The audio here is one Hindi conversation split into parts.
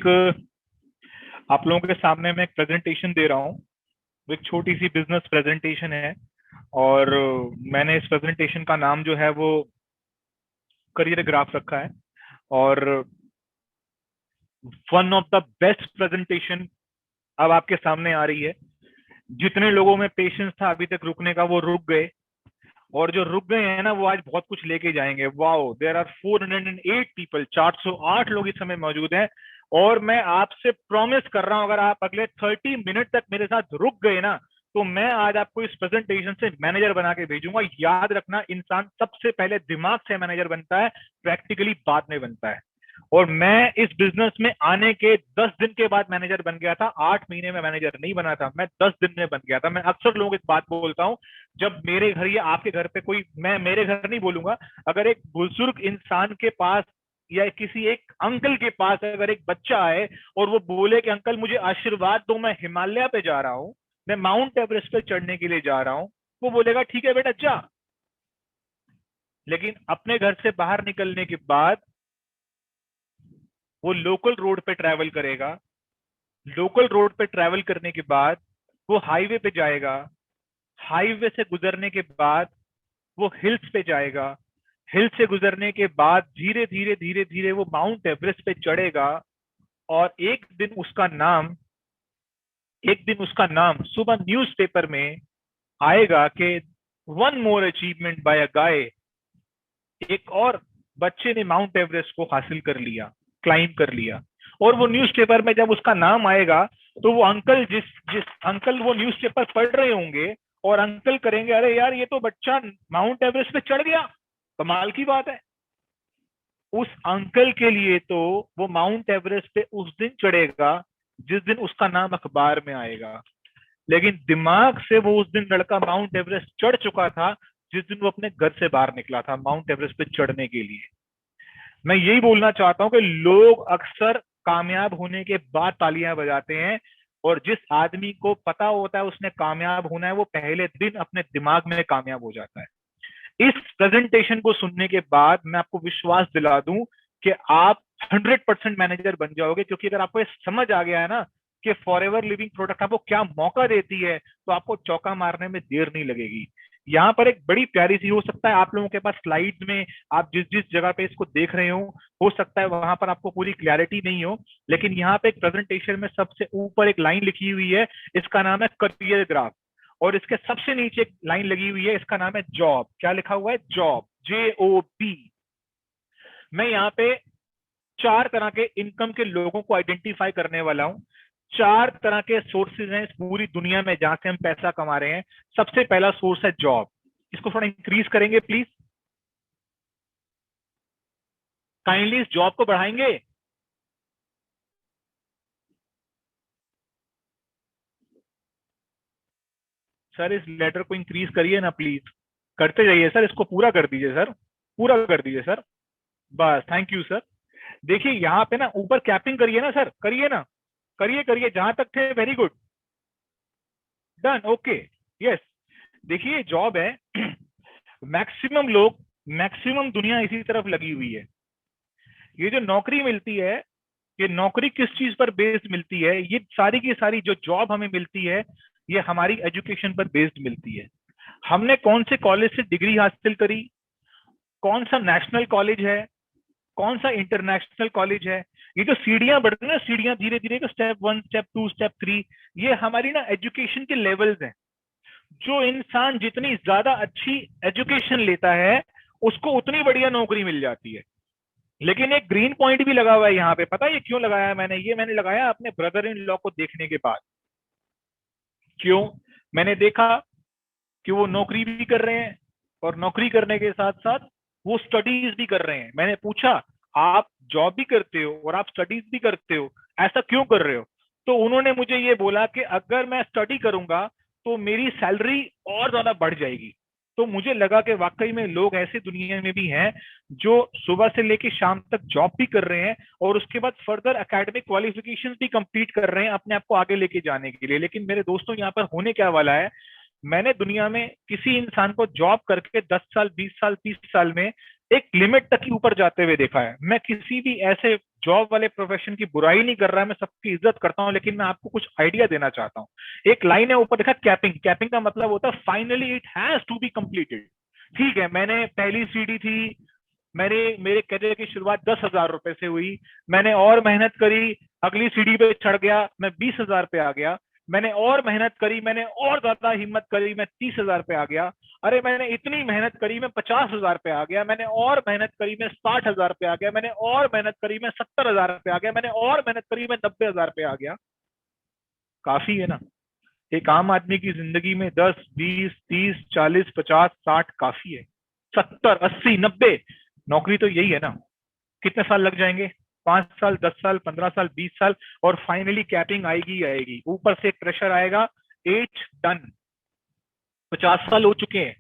एक आप लोगों के सामने मैं एक प्रेजेंटेशन दे रहा हूँ। वो एक छोटी सी बिजनेस प्रेजेंटेशन है और मैंने इस प्रेजेंटेशन का नाम जो है वो करियर ग्राफ रखा है। और one of the best presentation अब आपके सामने आ रही है। जितने लोगों में पेशेंस था अभी तक रुकने का, वो रुक गए, और जो रुक गए हैं ना वो आज बहुत कुछ लेके जाएंगे। वाओ, देयर आर 408 पीपल, 408 लोग इस समय मौजूद हैं। और मैं आपसे प्रॉमिस कर रहा हूं, अगर आप अगले 30 मिनट तक मेरे साथ रुक गए ना, तो मैं आज आपको इस प्रेजेंटेशन से मैनेजर बना के भेजूंगा। याद रखना, इंसान सबसे पहले दिमाग से मैनेजर बनता है, प्रैक्टिकली बाद में बनता है। और मैं इस बिजनेस में आने के 10 दिन के बाद मैनेजर बन गया था। 8 महीने में मैनेजर नहीं बना था, मैं 10 दिन में बन गया था। मैं अक्सर लोगों को एक बात बोलता हूँ, जब मेरे घर या आपके घर पे कोई, मैं मेरे घर नहीं बोलूंगा, अगर एक बुजुर्ग इंसान के पास या किसी एक अंकल के पास अगर एक बच्चा आए और वो बोले कि अंकल मुझे आशीर्वाद दो, मैं हिमालय पे जा रहा हूँ, मैं माउंट एवरेस्ट पे चढ़ने के लिए जा रहा हूँ, वो बोलेगा ठीक है बेटा जा। लेकिन अपने घर से बाहर निकलने के बाद वो लोकल रोड पे ट्रैवल करेगा। लोकल रोड पे ट्रैवल करने के बाद वो हाईवे पे जाएगा। हाईवे से गुजरने के बाद वो हिल्स पे जाएगा। हिल से गुजरने के बाद धीरे धीरे धीरे धीरे वो माउंट एवरेस्ट पे चढ़ेगा। और एक दिन उसका नाम सुबह न्यूज़पेपर में आएगा कि वन मोर अचीवमेंट बाय अ गाय, एक और बच्चे ने माउंट एवरेस्ट को हासिल कर लिया, क्लाइम कर लिया। और वो न्यूज़पेपर में जब उसका नाम आएगा तो वो अंकल जिस जिस अंकल वो न्यूज़पेपर पढ़ रहे होंगे और अंकल करेंगे, अरे यार ये तो बच्चा माउंट एवरेस्ट पे चढ़ गया, कमाल की बात है। उस अंकल के लिए तो वो माउंट एवरेस्ट पे उस दिन चढ़ेगा जिस दिन उसका नाम अखबार में आएगा। लेकिन दिमाग से वो उस दिन लड़का माउंट एवरेस्ट चढ़ चुका था जिस दिन वो अपने घर से बाहर निकला था माउंट एवरेस्ट पे चढ़ने के लिए। मैं यही बोलना चाहता हूं कि लोग अक्सर कामयाब होने के बाद तालियां बजाते हैं, और जिस आदमी को पता होता है उसने कामयाब होना है, वो पहले दिन अपने दिमाग में कामयाब हो जाता है। इस प्रेजेंटेशन को सुनने के बाद मैं आपको विश्वास दिला दूं कि आप 100% मैनेजर बन जाओगे, क्योंकि अगर आपको ये समझ आ गया है ना कि फॉरएवर लिविंग प्रोडक्ट आपको क्या मौका देती है, तो आपको चौका मारने में देर नहीं लगेगी। यहाँ पर एक बड़ी प्यारी सी, हो सकता है आप लोगों के पास स्लाइड्स में आप जिस जिस जगह पे इसको देख रहे हो सकता है वहां पर आपको पूरी क्लैरिटी नहीं हो, लेकिन यहाँ पे एक प्रेजेंटेशन में सबसे ऊपर एक लाइन लिखी हुई है, इसका नाम है करियर ग्राफ। और इसके सबसे नीचे एक लाइन लगी हुई है, इसका नाम है जॉब। क्या लिखा हुआ है? Job, JOB। मैं यहाँ पे 4 तरह के इनकम के लोगों को आइडेंटिफाई करने वाला हूँ। 4 तरह के सोर्सेज हैं इस पूरी दुनिया में जहां से हम पैसा कमा रहे हैं। सबसे पहला सोर्स है जॉब। इसको थोड़ा इंक्रीज करेंगे प्लीज, काइंडली इस जॉब को बढ़ाएंगे। सर इस लेटर को इंक्रीज करिए ना प्लीज, करते जाइए सर, इसको पूरा कर दीजिए सर, पूरा कर दीजिए सर। बस, थैंक यू सर। देखिए यहाँ पे ना ऊपर कैपिंग करिए ना सर, करिए ना, करिए करिए, जहां तक थे very good, done, okay, yes. देखिए जॉब है मैक्सिमम लोग, मैक्सिमम दुनिया इसी तरफ लगी हुई है। ये जो नौकरी मिलती है, ये नौकरी किस चीज पर बेस्ड मिलती है? ये सारी की सारी जो जॉब हमें मिलती है, ये हमारी एजुकेशन पर बेस्ड मिलती है। हमने कौन से कॉलेज से डिग्री हासिल करी, कौन सा नेशनल कॉलेज है, कौन सा इंटरनेशनल कॉलेज है, ये जो सीढ़ियां बढ़ रही है ना, सीढ़ियां धीरे धीरे, स्टेप 1, स्टेप 2, स्टेप 3, ये हमारी ना एजुकेशन के लेवल्स हैं। जो इंसान जितनी ज्यादा अच्छी एजुकेशन लेता है उसको उतनी बढ़िया नौकरी मिल जाती है। लेकिन एक ग्रीन पॉइंट भी लगा हुआ है यहाँ पे, पता है ये क्यों लगाया है मैंने? ये मैंने लगाया अपने ब्रदर इन लॉ को देखने के बाद। क्यों? मैंने देखा कि वो नौकरी भी कर रहे हैं और नौकरी करने के साथ साथ वो स्टडीज भी कर रहे हैं। मैंने पूछा आप जॉब भी करते हो और आप स्टडीज भी करते हो, ऐसा क्यों कर रहे हो? तो उन्होंने मुझे ये बोला कि अगर मैं स्टडी करूंगा तो मेरी सैलरी और ज्यादा बढ़ जाएगी। तो मुझे लगा कि वाकई में लोग ऐसे दुनिया में भी हैं जो सुबह से लेके शाम तक जॉब भी कर रहे हैं और उसके बाद फर्दर एकेडमिक क्वालिफिकेशन भी कंप्लीट कर रहे हैं अपने आप को आगे लेके जाने के लिए। लेकिन मेरे दोस्तों यहाँ पर होने क्या वाला है, मैंने दुनिया में किसी इंसान को जॉब करके 10 साल, 20 साल, 30 साल में एक लिमिट तक ही ऊपर जाते हुए देखा है। मैं किसी भी ऐसे जॉब वाले प्रोफेशन की बुराई नहीं कर रहा, मैं सबकी इज्जत करता हूं, लेकिन मैं आपको कुछ आइडिया देना चाहता हूं। एक लाइन है ऊपर देखा, कैपिंग। कैपिंग का मतलब होता है finally it has to be completed. ठीक है, मैंने पहली सीढ़ी थी, मेरे करियर की शुरुआत 10,000 रुपए से हुई, मैंने और मेहनत करी, अगली सीढ़ी पे चढ़ गया, मैं 20,000 पे आ गया, मैंने और मेहनत करी, मैंने और ज्यादा हिम्मत करी, मैं 30,000 पे आ गया, अरे मैंने इतनी मेहनत करी, मैं 50,000 पे आ गया, मैंने और मेहनत करी, मैं 60,000 पे आ गया, मैंने और मेहनत करी, मैं 70,000 पे आ गया, मैंने और मेहनत करी, मैं 90,000 पे आ गया। काफी है ना? एक आम आदमी की जिंदगी में 10, 20, 30, 40, 50, 60 काफी है। 70, 80, 90, नौकरी तो यही है ना। कितने साल लग जाएंगे? 5 साल, 10 साल, 15 साल, 20 साल, और फाइनली कैपिंग आएगी ही आएगी। ऊपर से एक प्रेशर आएगा, एज डन, 50 साल हो चुके हैं,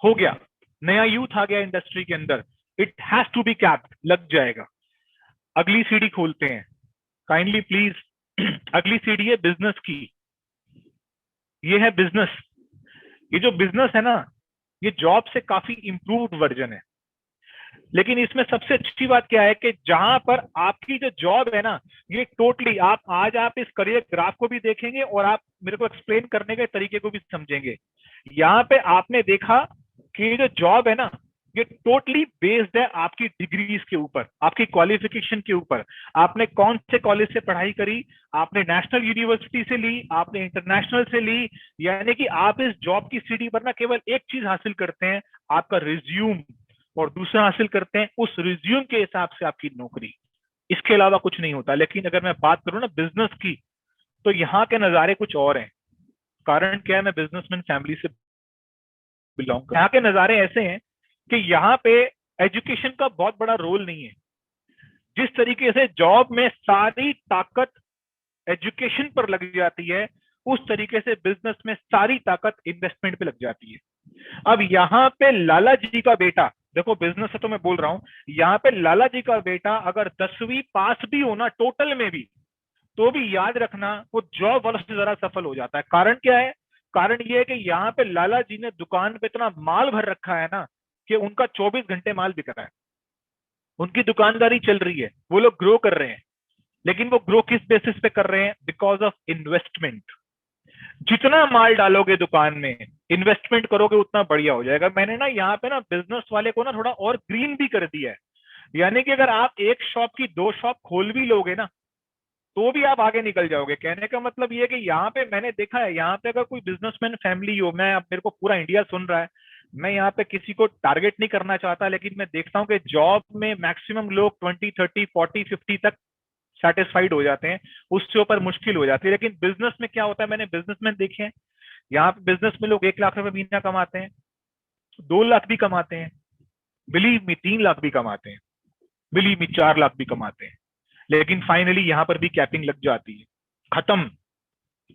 हो गया, नया यूथ आ गया इंडस्ट्री के अंदर, it has to be capped, लग जाएगा। अगली सीढ़ी खोलते हैं, काइंडली प्लीज। अगली सीढ़ी है बिजनेस की। ये है बिजनेस। ये जो बिजनेस है ना, ये जॉब से काफी इंप्रूव्ड वर्जन है। लेकिन इसमें सबसे अच्छी बात क्या है कि जहां पर आपकी जो जॉब है ना, ये टोटली आप इस करियर ग्राफ को भी देखेंगे और आप मेरे को एक्सप्लेन करने के तरीके को भी समझेंगे। यहाँ पे आपने देखा कि ये जो जॉब है ना, ये टोटली बेस्ड है आपकी डिग्रीज के ऊपर, आपकी क्वालिफिकेशन के ऊपर। आपने कौन से कॉलेज से पढ़ाई करी, आपने नेशनल यूनिवर्सिटी से ली, आपने इंटरनेशनल से ली, यानी कि आप इस जॉब की सीढ़ी पर ना केवल एक चीज हासिल करते हैं, आपका रिज्यूम, और दूसरा हासिल करते हैं उस रिज्यूम के हिसाब से आपकी नौकरी। इसके अलावा कुछ नहीं होता। लेकिन अगर मैं बात करूं ना बिजनेस की, तो यहाँ के नजारे कुछ और हैं। कारण क्या है, मैं बिजनेसमैन फैमिली से बिलोंग कर, यहाँ के नजारे ऐसे हैं कि यहाँ पे एजुकेशन का बहुत बड़ा रोल नहीं है। जिस तरीके से जॉब में सारी ताकत एजुकेशन पर लग जाती है, उस तरीके से बिजनेस में सारी ताकत इन्वेस्टमेंट पे लग जाती है। अब यहाँ पे लाला जी का बेटा, देखो बिजनेस है तो मैं बोल रहा हूं, यहाँ पे लाला जी का बेटा अगर 10वीं पास भी होना टोटल में भी, तो भी याद रखना वो जॉब वालों से जरा सफल हो जाता है। कारण क्या है? कारण ये है कि यहाँ पे लाला जी ने दुकान पे इतना माल भर रखा है ना, कि उनका 24 घंटे माल बिक रहा है, उनकी दुकानदारी चल रही है, वो लोग ग्रो कर रहे हैं। लेकिन वो ग्रो किस बेसिस पे कर रहे हैं? Because of investment. जितना माल डालोगे दुकान में, इन्वेस्टमेंट करोगे, उतना बढ़िया हो जाएगा। मैंने ना यहाँ पे ना बिजनेस वाले को ना थोड़ा और ग्रीन भी कर दिया है। यानी कि अगर आप एक शॉप की 2 शॉप खोल भी लोगे ना, तो भी आप आगे निकल जाओगे। कहने का मतलब ये है कि यहाँ पे मैंने देखा है, यहाँ पे अगर कोई बिजनेसमैन फैमिली हो, मैं अब मेरे को पूरा इंडिया सुन रहा है, मैं यहाँ पे किसी को टारगेट नहीं करना चाहता, लेकिन मैं देखता हूँ कि जॉब में मैक्सिमम लोग 20, 30, 40, 50 तक सेटिस्फाइड हो जाते हैं, उससे ऊपर मुश्किल हो जाती है। लेकिन बिजनेस में क्या होता है, मैंने बिजनेसमैन देखे हैं, यहाँ पे बिजनेस में लोग 1 लाख रुपए महीना कमाते हैं, 2 लाख भी कमाते हैं, बिलीव मी 3 लाख भी कमाते हैं, बिलीव मी 4 लाख भी कमाते हैं। लेकिन फाइनली यहाँ पर भी कैपिंग लग जाती है, खत्म।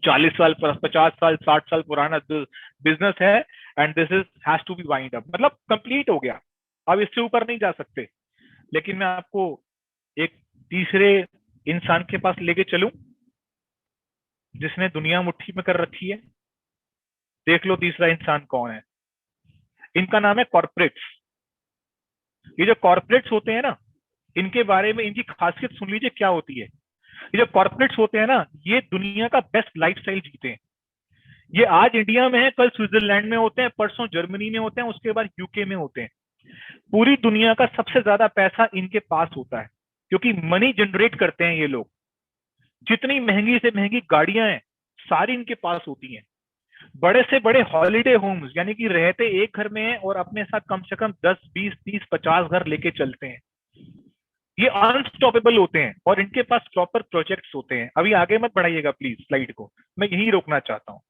40 साल, 50 साल, 60 साल पुराना बिजनेस है, and this is has to be wind up, मतलब कंप्लीट हो गया, अब इससे ऊपर नहीं जा सकते। लेकिन मैं आपको एक तीसरे इंसान के पास लेके चलूं, जिसने दुनिया मुट्ठी में कर रखी है। देख लो तीसरा इंसान कौन है। इनका नाम है कॉर्पोरेट्स। ये जो कॉर्पोरेट्स होते हैं ना, इनके बारे में इनकी खासियत सुन लीजिए क्या होती है। ये जो कॉर्पोरेट्स होते हैं ना, ये दुनिया का बेस्ट लाइफस्टाइल जीते हैं। ये आज इंडिया में है, कल स्विट्जरलैंड में होते हैं, परसों जर्मनी में होते हैं, उसके बाद यूके में होते हैं। पूरी दुनिया का सबसे ज्यादा पैसा इनके पास होता है, क्योंकि मनी जनरेट करते हैं ये लोग। जितनी महंगी से महंगी गाड़ियां हैं, सारी इनके पास होती हैं। बड़े से बड़े हॉलिडे होम्स, यानी कि रहते एक घर में हैं और अपने साथ कम से कम 10, 20, 30, 50 घर लेके चलते हैं। ये अनस्टॉपेबल होते हैं और इनके पास प्रॉपर प्रोजेक्ट्स होते हैं। अभी आगे मत बढ़ाइएगा प्लीज स्लाइड को, मैं यही रोकना चाहता हूँ।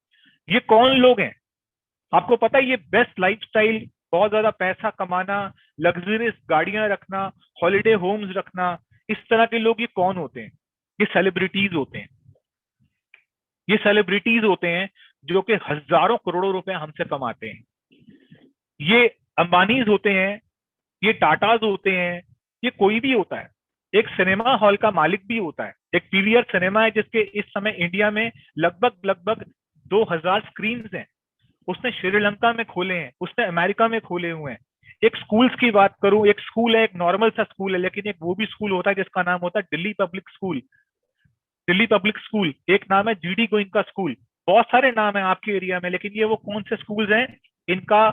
ये कौन लोग हैं? आपको पता है ये बेस्ट लाइफस्टाइल, बहुत ज्यादा पैसा कमाना, लग्जरियस गाड़ियां रखना, हॉलिडे होम्स रखना, इस तरह के लोग ये कौन होते हैं? ये सेलिब्रिटीज होते हैं। ये सेलिब्रिटीज होते हैं जो कि हजारों करोड़ों रुपए हमसे कमाते हैं। ये अंबानीज होते हैं, ये टाटाज होते हैं, ये कोई भी होता है। एक सिनेमा हॉल का मालिक भी होता है। एक पीवीआर सिनेमा है जिसके इस समय इंडिया में लगभग लगभग 2000 स्क्रीन हैं। उसने श्रीलंका में खोले हैं, उसने अमेरिका में खोले हुए हैं। एक स्कूल्स की बात करूं, एक स्कूल है, एक नॉर्मल सा स्कूल है, लेकिन एक वो भी स्कूल होता है जिसका नाम होता है Delhi public school. Delhi public school, एक नाम है जीडी गोइंका स्कूल। बहुत सारे नाम है आपके एरिया में, लेकिन ये वो कौन से स्कूल्स हैं? इनका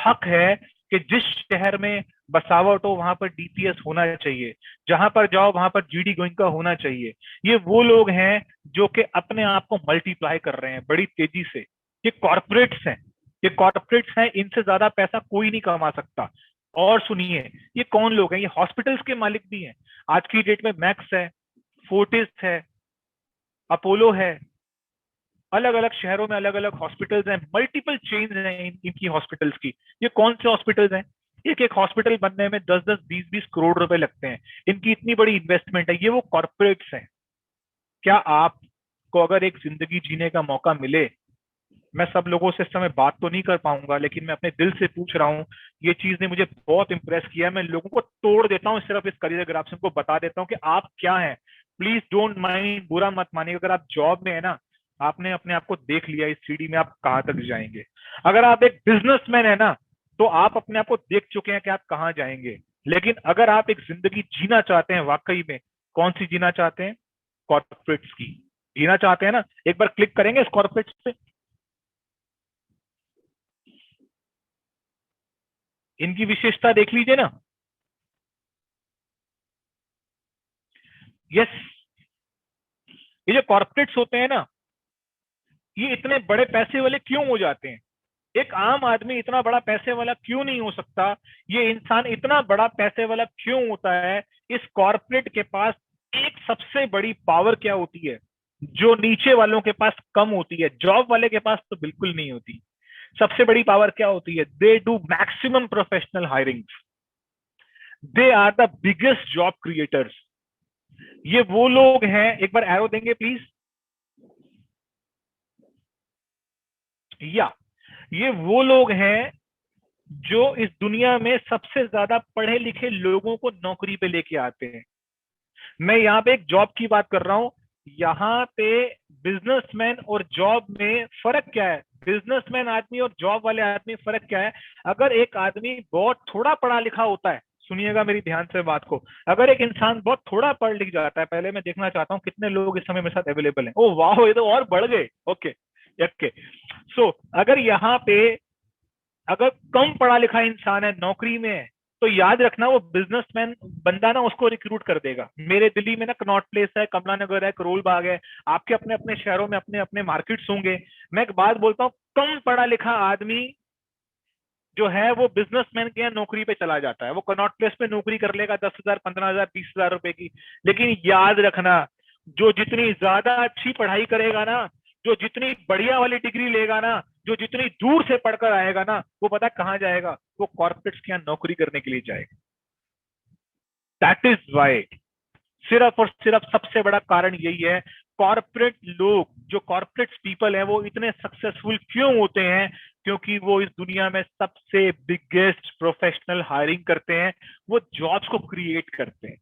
हक है कि जिस शहर में बसावट हो वहां पर डीपीएस होना चाहिए, जहां पर जाओ वहां पर जीडी गोइंका होना चाहिए। ये वो लोग हैं जो कि अपने आप को मल्टीप्लाई कर रहे हैं बड़ी तेजी से। ये कॉर्पोरेट्स हैं, ये कॉर्पोरेट्स हैं, इनसे ज्यादा पैसा कोई नहीं कमा सकता। और सुनिए, ये कौन लोग हैं? ये हॉस्पिटल्स के मालिक भी हैं। आज की डेट में मैक्स है, फोर्टिस है, अपोलो है, अलग अलग शहरों में अलग अलग हॉस्पिटल्स हैं, मल्टीपल चेन्स हैं इनकी हॉस्पिटल्स की। ये कौन से हॉस्पिटल्स हैं? एक एक हॉस्पिटल बनने में 10-10, 20-20 करोड़ रुपए लगते हैं। इनकी इतनी बड़ी इन्वेस्टमेंट है। ये वो कॉर्पोरेट्स हैं। क्या आपको अगर एक जिंदगी जीने का मौका मिले, मैं सब लोगों से इस समय बात तो नहीं कर पाऊंगा, लेकिन मैं अपने दिल से पूछ रहा हूँ, ये चीज ने मुझे बहुत इंप्रेस किया। मैं लोगों को तोड़ देता हूँ सिर्फ इस करियर ग्राफ से, उनको बता देता हूँ कि आप क्या हैं। प्लीज डोंट माइंड, बुरा मत मानिए। अगर आप जॉब में है ना, आपने अपने आप को देख लिया इस सीढ़ी में आप कहाँ तक जाएंगे। अगर आप एक बिजनेसमैन है ना, तो आप अपने आप को देख चुके हैं कि आप कहाँ जाएंगे। लेकिन अगर आप एक जिंदगी जीना चाहते हैं वाकई में, कौन सी जीना चाहते हैं? कॉर्पोरेट्स की जीना चाहते हैं ना? एक बार क्लिक करेंगे इस कॉर्पोरेट्स पे, इनकी विशेषता देख लीजिए ना। यस, ये जो कॉर्पोरेट्स होते हैं ना, ये इतने बड़े पैसे वाले क्यों हो जाते हैं? एक आम आदमी इतना बड़ा पैसे वाला क्यों नहीं हो सकता? ये इंसान इतना बड़ा पैसे वाला क्यों होता है? इस कॉर्पोरेट के पास एक सबसे बड़ी पावर क्या होती है, जो नीचे वालों के पास कम होती है, जॉब वाले के पास तो बिल्कुल नहीं होती। सबसे बड़ी पावर क्या होती है? They do maximum professional hiring. They are the biggest job creators. ये वो लोग हैं, एक बार एरो देंगे प्लीज। या ये वो लोग हैं जो इस दुनिया में सबसे ज्यादा पढ़े लिखे लोगों को नौकरी पे लेके आते हैं। मैं यहाँ पे एक जॉब की बात कर रहा हूं। यहाँ पे बिजनेसमैन और जॉब में फर्क क्या है? बिजनेसमैन आदमी और जॉब वाले आदमी फर्क क्या है? अगर एक आदमी बहुत थोड़ा पढ़ा लिखा होता है, सुनिएगा मेरी ध्यान से बात को, अगर एक इंसान बहुत थोड़ा पढ़ लिख जाता है, पहले मैं देखना चाहता हूँ कितने लोग इस समय मेरे साथ अवेलेबल हैं। ओ वाह, ये तो और बढ़ गए। Okay okay. सो अगर यहाँ पे अगर कम पढ़ा लिखा इंसान है, नौकरी में है, तो याद रखना वो बिजनेसमैन बंदा ना उसको रिक्रूट कर देगा। मेरे दिल्ली में ना कनॉट प्लेस है, कमला नगर है, करोल बाग है। आपके अपने अपने शहरों में अपने अपने मार्केट्स होंगे। मैं एक बात बोलता हूँ, कम पढ़ा लिखा आदमी जो है वो बिजनेसमैन के यहाँ नौकरी पे चला जाता है। वो कनॉट प्लेस पे नौकरी कर लेगा 10,000, 15,000, 20,000 रुपए की। लेकिन याद रखना, जो जितनी ज्यादा अच्छी पढ़ाई करेगा ना, जो जितनी बढ़िया वाली डिग्री लेगा ना, जो जितनी दूर से पढ़कर आएगा ना, वो पता कहाँ जाएगा? वो कॉर्पोरेट्स के यहाँ नौकरी करने के लिए जाएगा। दैट इज वाई, सिर्फ और सिर्फ सबसे बड़ा कारण यही है। कॉर्पोरेट लोग, जो कॉर्पोरेट पीपल हैं, वो इतने सक्सेसफुल क्यों होते हैं? क्योंकि वो इस दुनिया में सबसे बिगेस्ट प्रोफेशनल हायरिंग करते हैं। वो जॉब्स को क्रिएट करते हैं।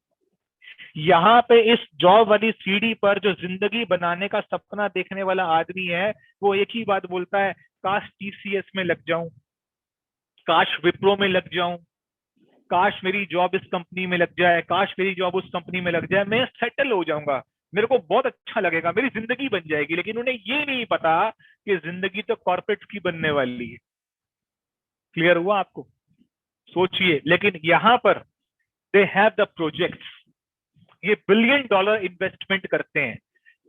यहाँ पे इस जॉब वाली सीढ़ी पर जो जिंदगी बनाने का सपना देखने वाला आदमी है, वो एक ही बात बोलता है, काश टीसीएस में लग जाऊं, काश विप्रो में लग जाऊं, काश मेरी जॉब इस कंपनी में लग जाए, काश मेरी जॉब उस कंपनी में लग जाए, मैं सेटल हो जाऊंगा, मेरे को बहुत अच्छा लगेगा, मेरी जिंदगी बन जाएगी। लेकिन उन्हें ये नहीं पता कि जिंदगी तो कॉर्पोरेट की बनने वाली है। क्लियर हुआ आपको? सोचिए, लेकिन यहाँ पर दे हैव द प्रोजेक्ट्स। ये बिलियन डॉलर इन्वेस्टमेंट करते हैं।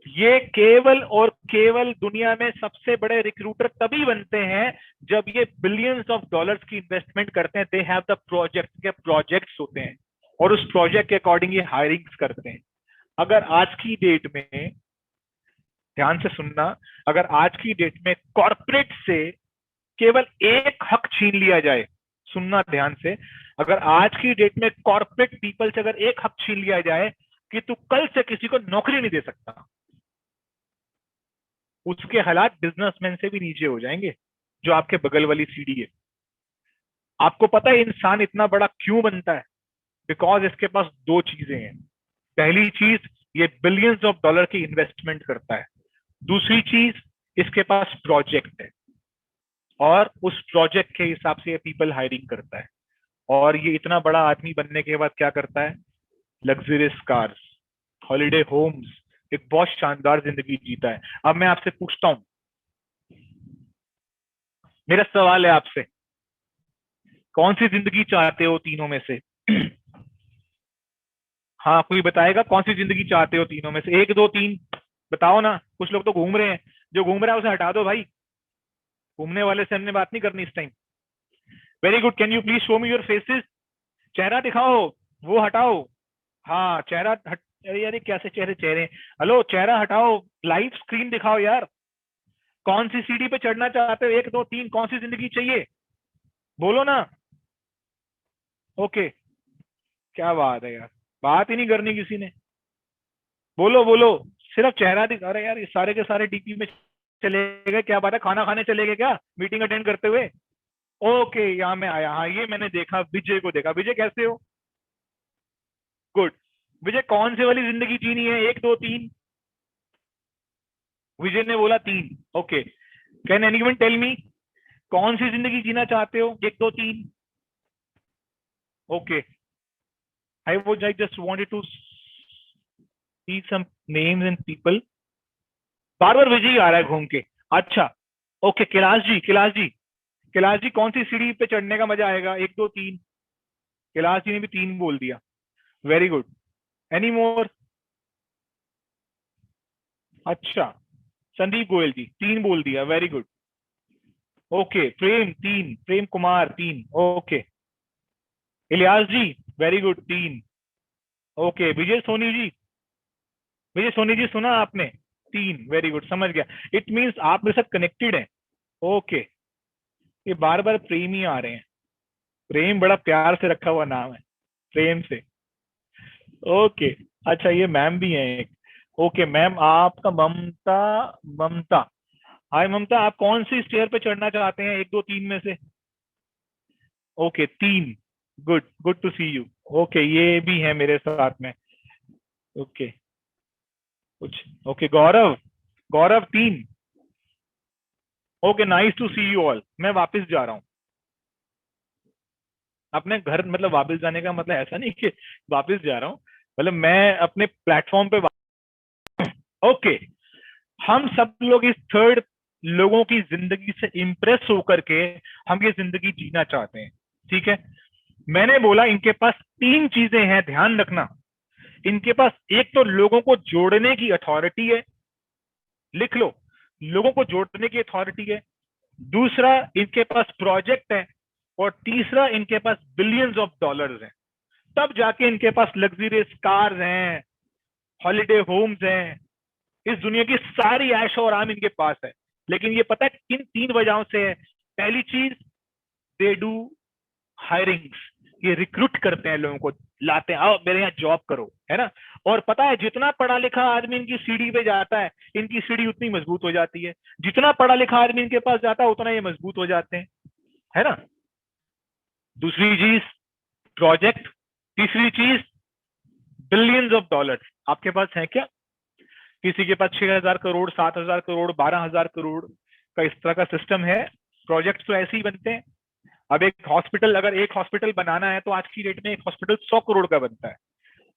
ये केवल और केवल दुनिया में सबसे बड़े रिक्रूटर तभी बनते हैं जब ये बिलियंस ऑफ डॉलर्स की इन्वेस्टमेंट करते हैं। दे हैव द प्रोजेक्ट, के प्रोजेक्ट्स होते हैं और उस प्रोजेक्ट के अकॉर्डिंग ये हायरिंग्स करते हैं। अगर आज की डेट में, ध्यान से सुनना, अगर आज की डेट में कॉर्पोरेट से केवल एक हक छीन लिया जाए, सुनना ध्यान से, अगर आज की डेट में कॉर्पोरेट पीपल से अगर एक हक छीन लिया जाए कि तू कल से किसी को नौकरी नहीं दे सकता, उसके हालात बिजनेसमैन से भी नीचे हो जाएंगे, जो आपके बगल वाली सीढ़ी है। आपको पता है इंसान इतना बड़ा क्यों बनता है? बिकॉज इसके पास दो चीजें हैं। पहली चीज, ये बिलियंस ऑफ डॉलर की इन्वेस्टमेंट करता है। दूसरी चीज, इसके पास प्रोजेक्ट है और उस प्रोजेक्ट के हिसाब से ये पीपल हायरिंग करता है। और ये इतना बड़ा आदमी बनने के बाद क्या करता है? लग्जरियस कार्स, हॉलिडे होम्स, एक बहुत शानदार जिंदगी जीता है। अब मैं आपसे पूछता हूं, मेरा सवाल है आपसे, कौन सी जिंदगी चाहते हो तीनों में से? हाँ, कोई बताएगा कौन सी जिंदगी चाहते हो तीनों में से? एक दो तीन बताओ ना। कुछ लोग तो घूम रहे हैं, जो घूम रहा है उसे हटा दो भाई। घूमने वाले से हमने बात नहीं करनी इस time. Very good, can you please show me your faces? चेहरा दिखाओ, वो हटाओ। हाँ, चेहरा हट। अरे यार, ये कैसे चेहरे चेहरे? हेलो, चेहरा हटाओ, लाइव स्क्रीन दिखाओ यार। कौन सी सीढ़ी पे चढ़ना चाहते हो? एक दो तीन, कौन सी जिंदगी चाहिए? बोलो ना। ओके, क्या बात है यार, बात ही नहीं करनी किसी ने। बोलो बोलो, सिर्फ चेहरा दिख। अरे यार, ये सारे के सारे डीपी में चले गए, क्या बात है? खाना खाने चले गए क्या, मीटिंग अटेंड करते हुए? ओके, यहाँ मैं आया। हाँ, ये मैंने देखा, विजय को देखा। विजय कैसे हो? गुड। विजय, कौन सी वाली जिंदगी जीनी है? एक दो तीन। विजय ने बोला तीन। Okay, can anyone tell me, कौन सी जिंदगी जीना चाहते हो? एक दो तीन। Okay, I just wanted to see some names and people. बार बार विजय ही आ रहा है घूम के। अच्छा, ओके, कैलाश जी, कैलाश जी, कैलाश जी, कौन सी सीढ़ी पे चढ़ने का मजा आएगा? एक दो तीन। कैलाश जी ने भी तीन बोल दिया। Very good. Any more? अच्छा, संदीप गोयल जी तीन बोल दिया। Very good. ओके, प्रेम तीन, प्रेम कुमार तीन। ओके, इलियास जी, वेरी गुड, तीन। ओके, विजय सोनी जी, विजय सोनी जी सुना आपने? तीन। वेरी गुड, समझ गया। इट मीन्स आप मेरे साथ कनेक्टेड हैं। ओके, ये बार बार प्रेम ही आ रहे हैं। प्रेम बड़ा प्यार से रखा हुआ नाम है, प्रेम से। ओके, अच्छा, ये मैम भी हैं एक। ओके मैम, आपका ममता, ममता। हाय ममता, आप कौन सी स्टेयर पे चढ़ना चाहते हैं एक दो तीन में से? ओके, तीन। Good, good to see you. Okay, ये भी है मेरे साथ में। ओके, कुछ। ओके, गौरव, गौरव तीन। Okay, nice to see you all. मैं वापस जा रहा हूँ अपने घर। मतलब वापस जाने का मतलब ऐसा नहीं कि वापस जा रहा हूँ, मतलब मैं अपने प्लेटफॉर्म पे ओके, हम सब लोग इस थर्ड लोगों की जिंदगी से इंप्रेस होकर के हम ये जिंदगी जीना चाहते हैं। ठीक है, मैंने बोला इनके पास तीन चीजें हैं, ध्यान रखना। इनके पास एक तो लोगों को जोड़ने की अथॉरिटी है, लिख लो, लोगों को जोड़ने की अथॉरिटी है। दूसरा, इनके पास प्रोजेक्ट है। और तीसरा, इनके पास बिलियंस ऑफ डॉलर्स हैं। तब जाके इनके पास लग्जरियस कार्स हैं, हॉलिडे होम्स हैं, इस दुनिया की सारी ऐशो और आराम इनके पास है। लेकिन ये पता है किन तीन वजहों से है? पहली चीज, दे डू हायरिंग्स, ये रिक्रूट करते हैं लोगों को, लाते हैं, आओ मेरे यहाँ जॉब करो, है ना। और पता है, जितना पढ़ा लिखा आदमी इनकी सीढ़ी पे जाता है, इनकी सीढ़ी उतनी मजबूत हो जाती है। जितना पढ़ा लिखा आदमी इनके पास जाता है, उतना ये मजबूत हो जाते हैं, है ना। दूसरी चीज, प्रोजेक्ट। तीसरी चीज, बिलियंस ऑफ डॉलर। आपके पास है क्या? किसी के पास 6,000 करोड़, 7,000 करोड़, 12,000 करोड़ का इस तरह का सिस्टम है। प्रोजेक्ट तो ऐसे ही बनते हैं। अब एक हॉस्पिटल, अगर एक हॉस्पिटल बनाना है तो आज की डेट में एक हॉस्पिटल 100 करोड़ का बनता है।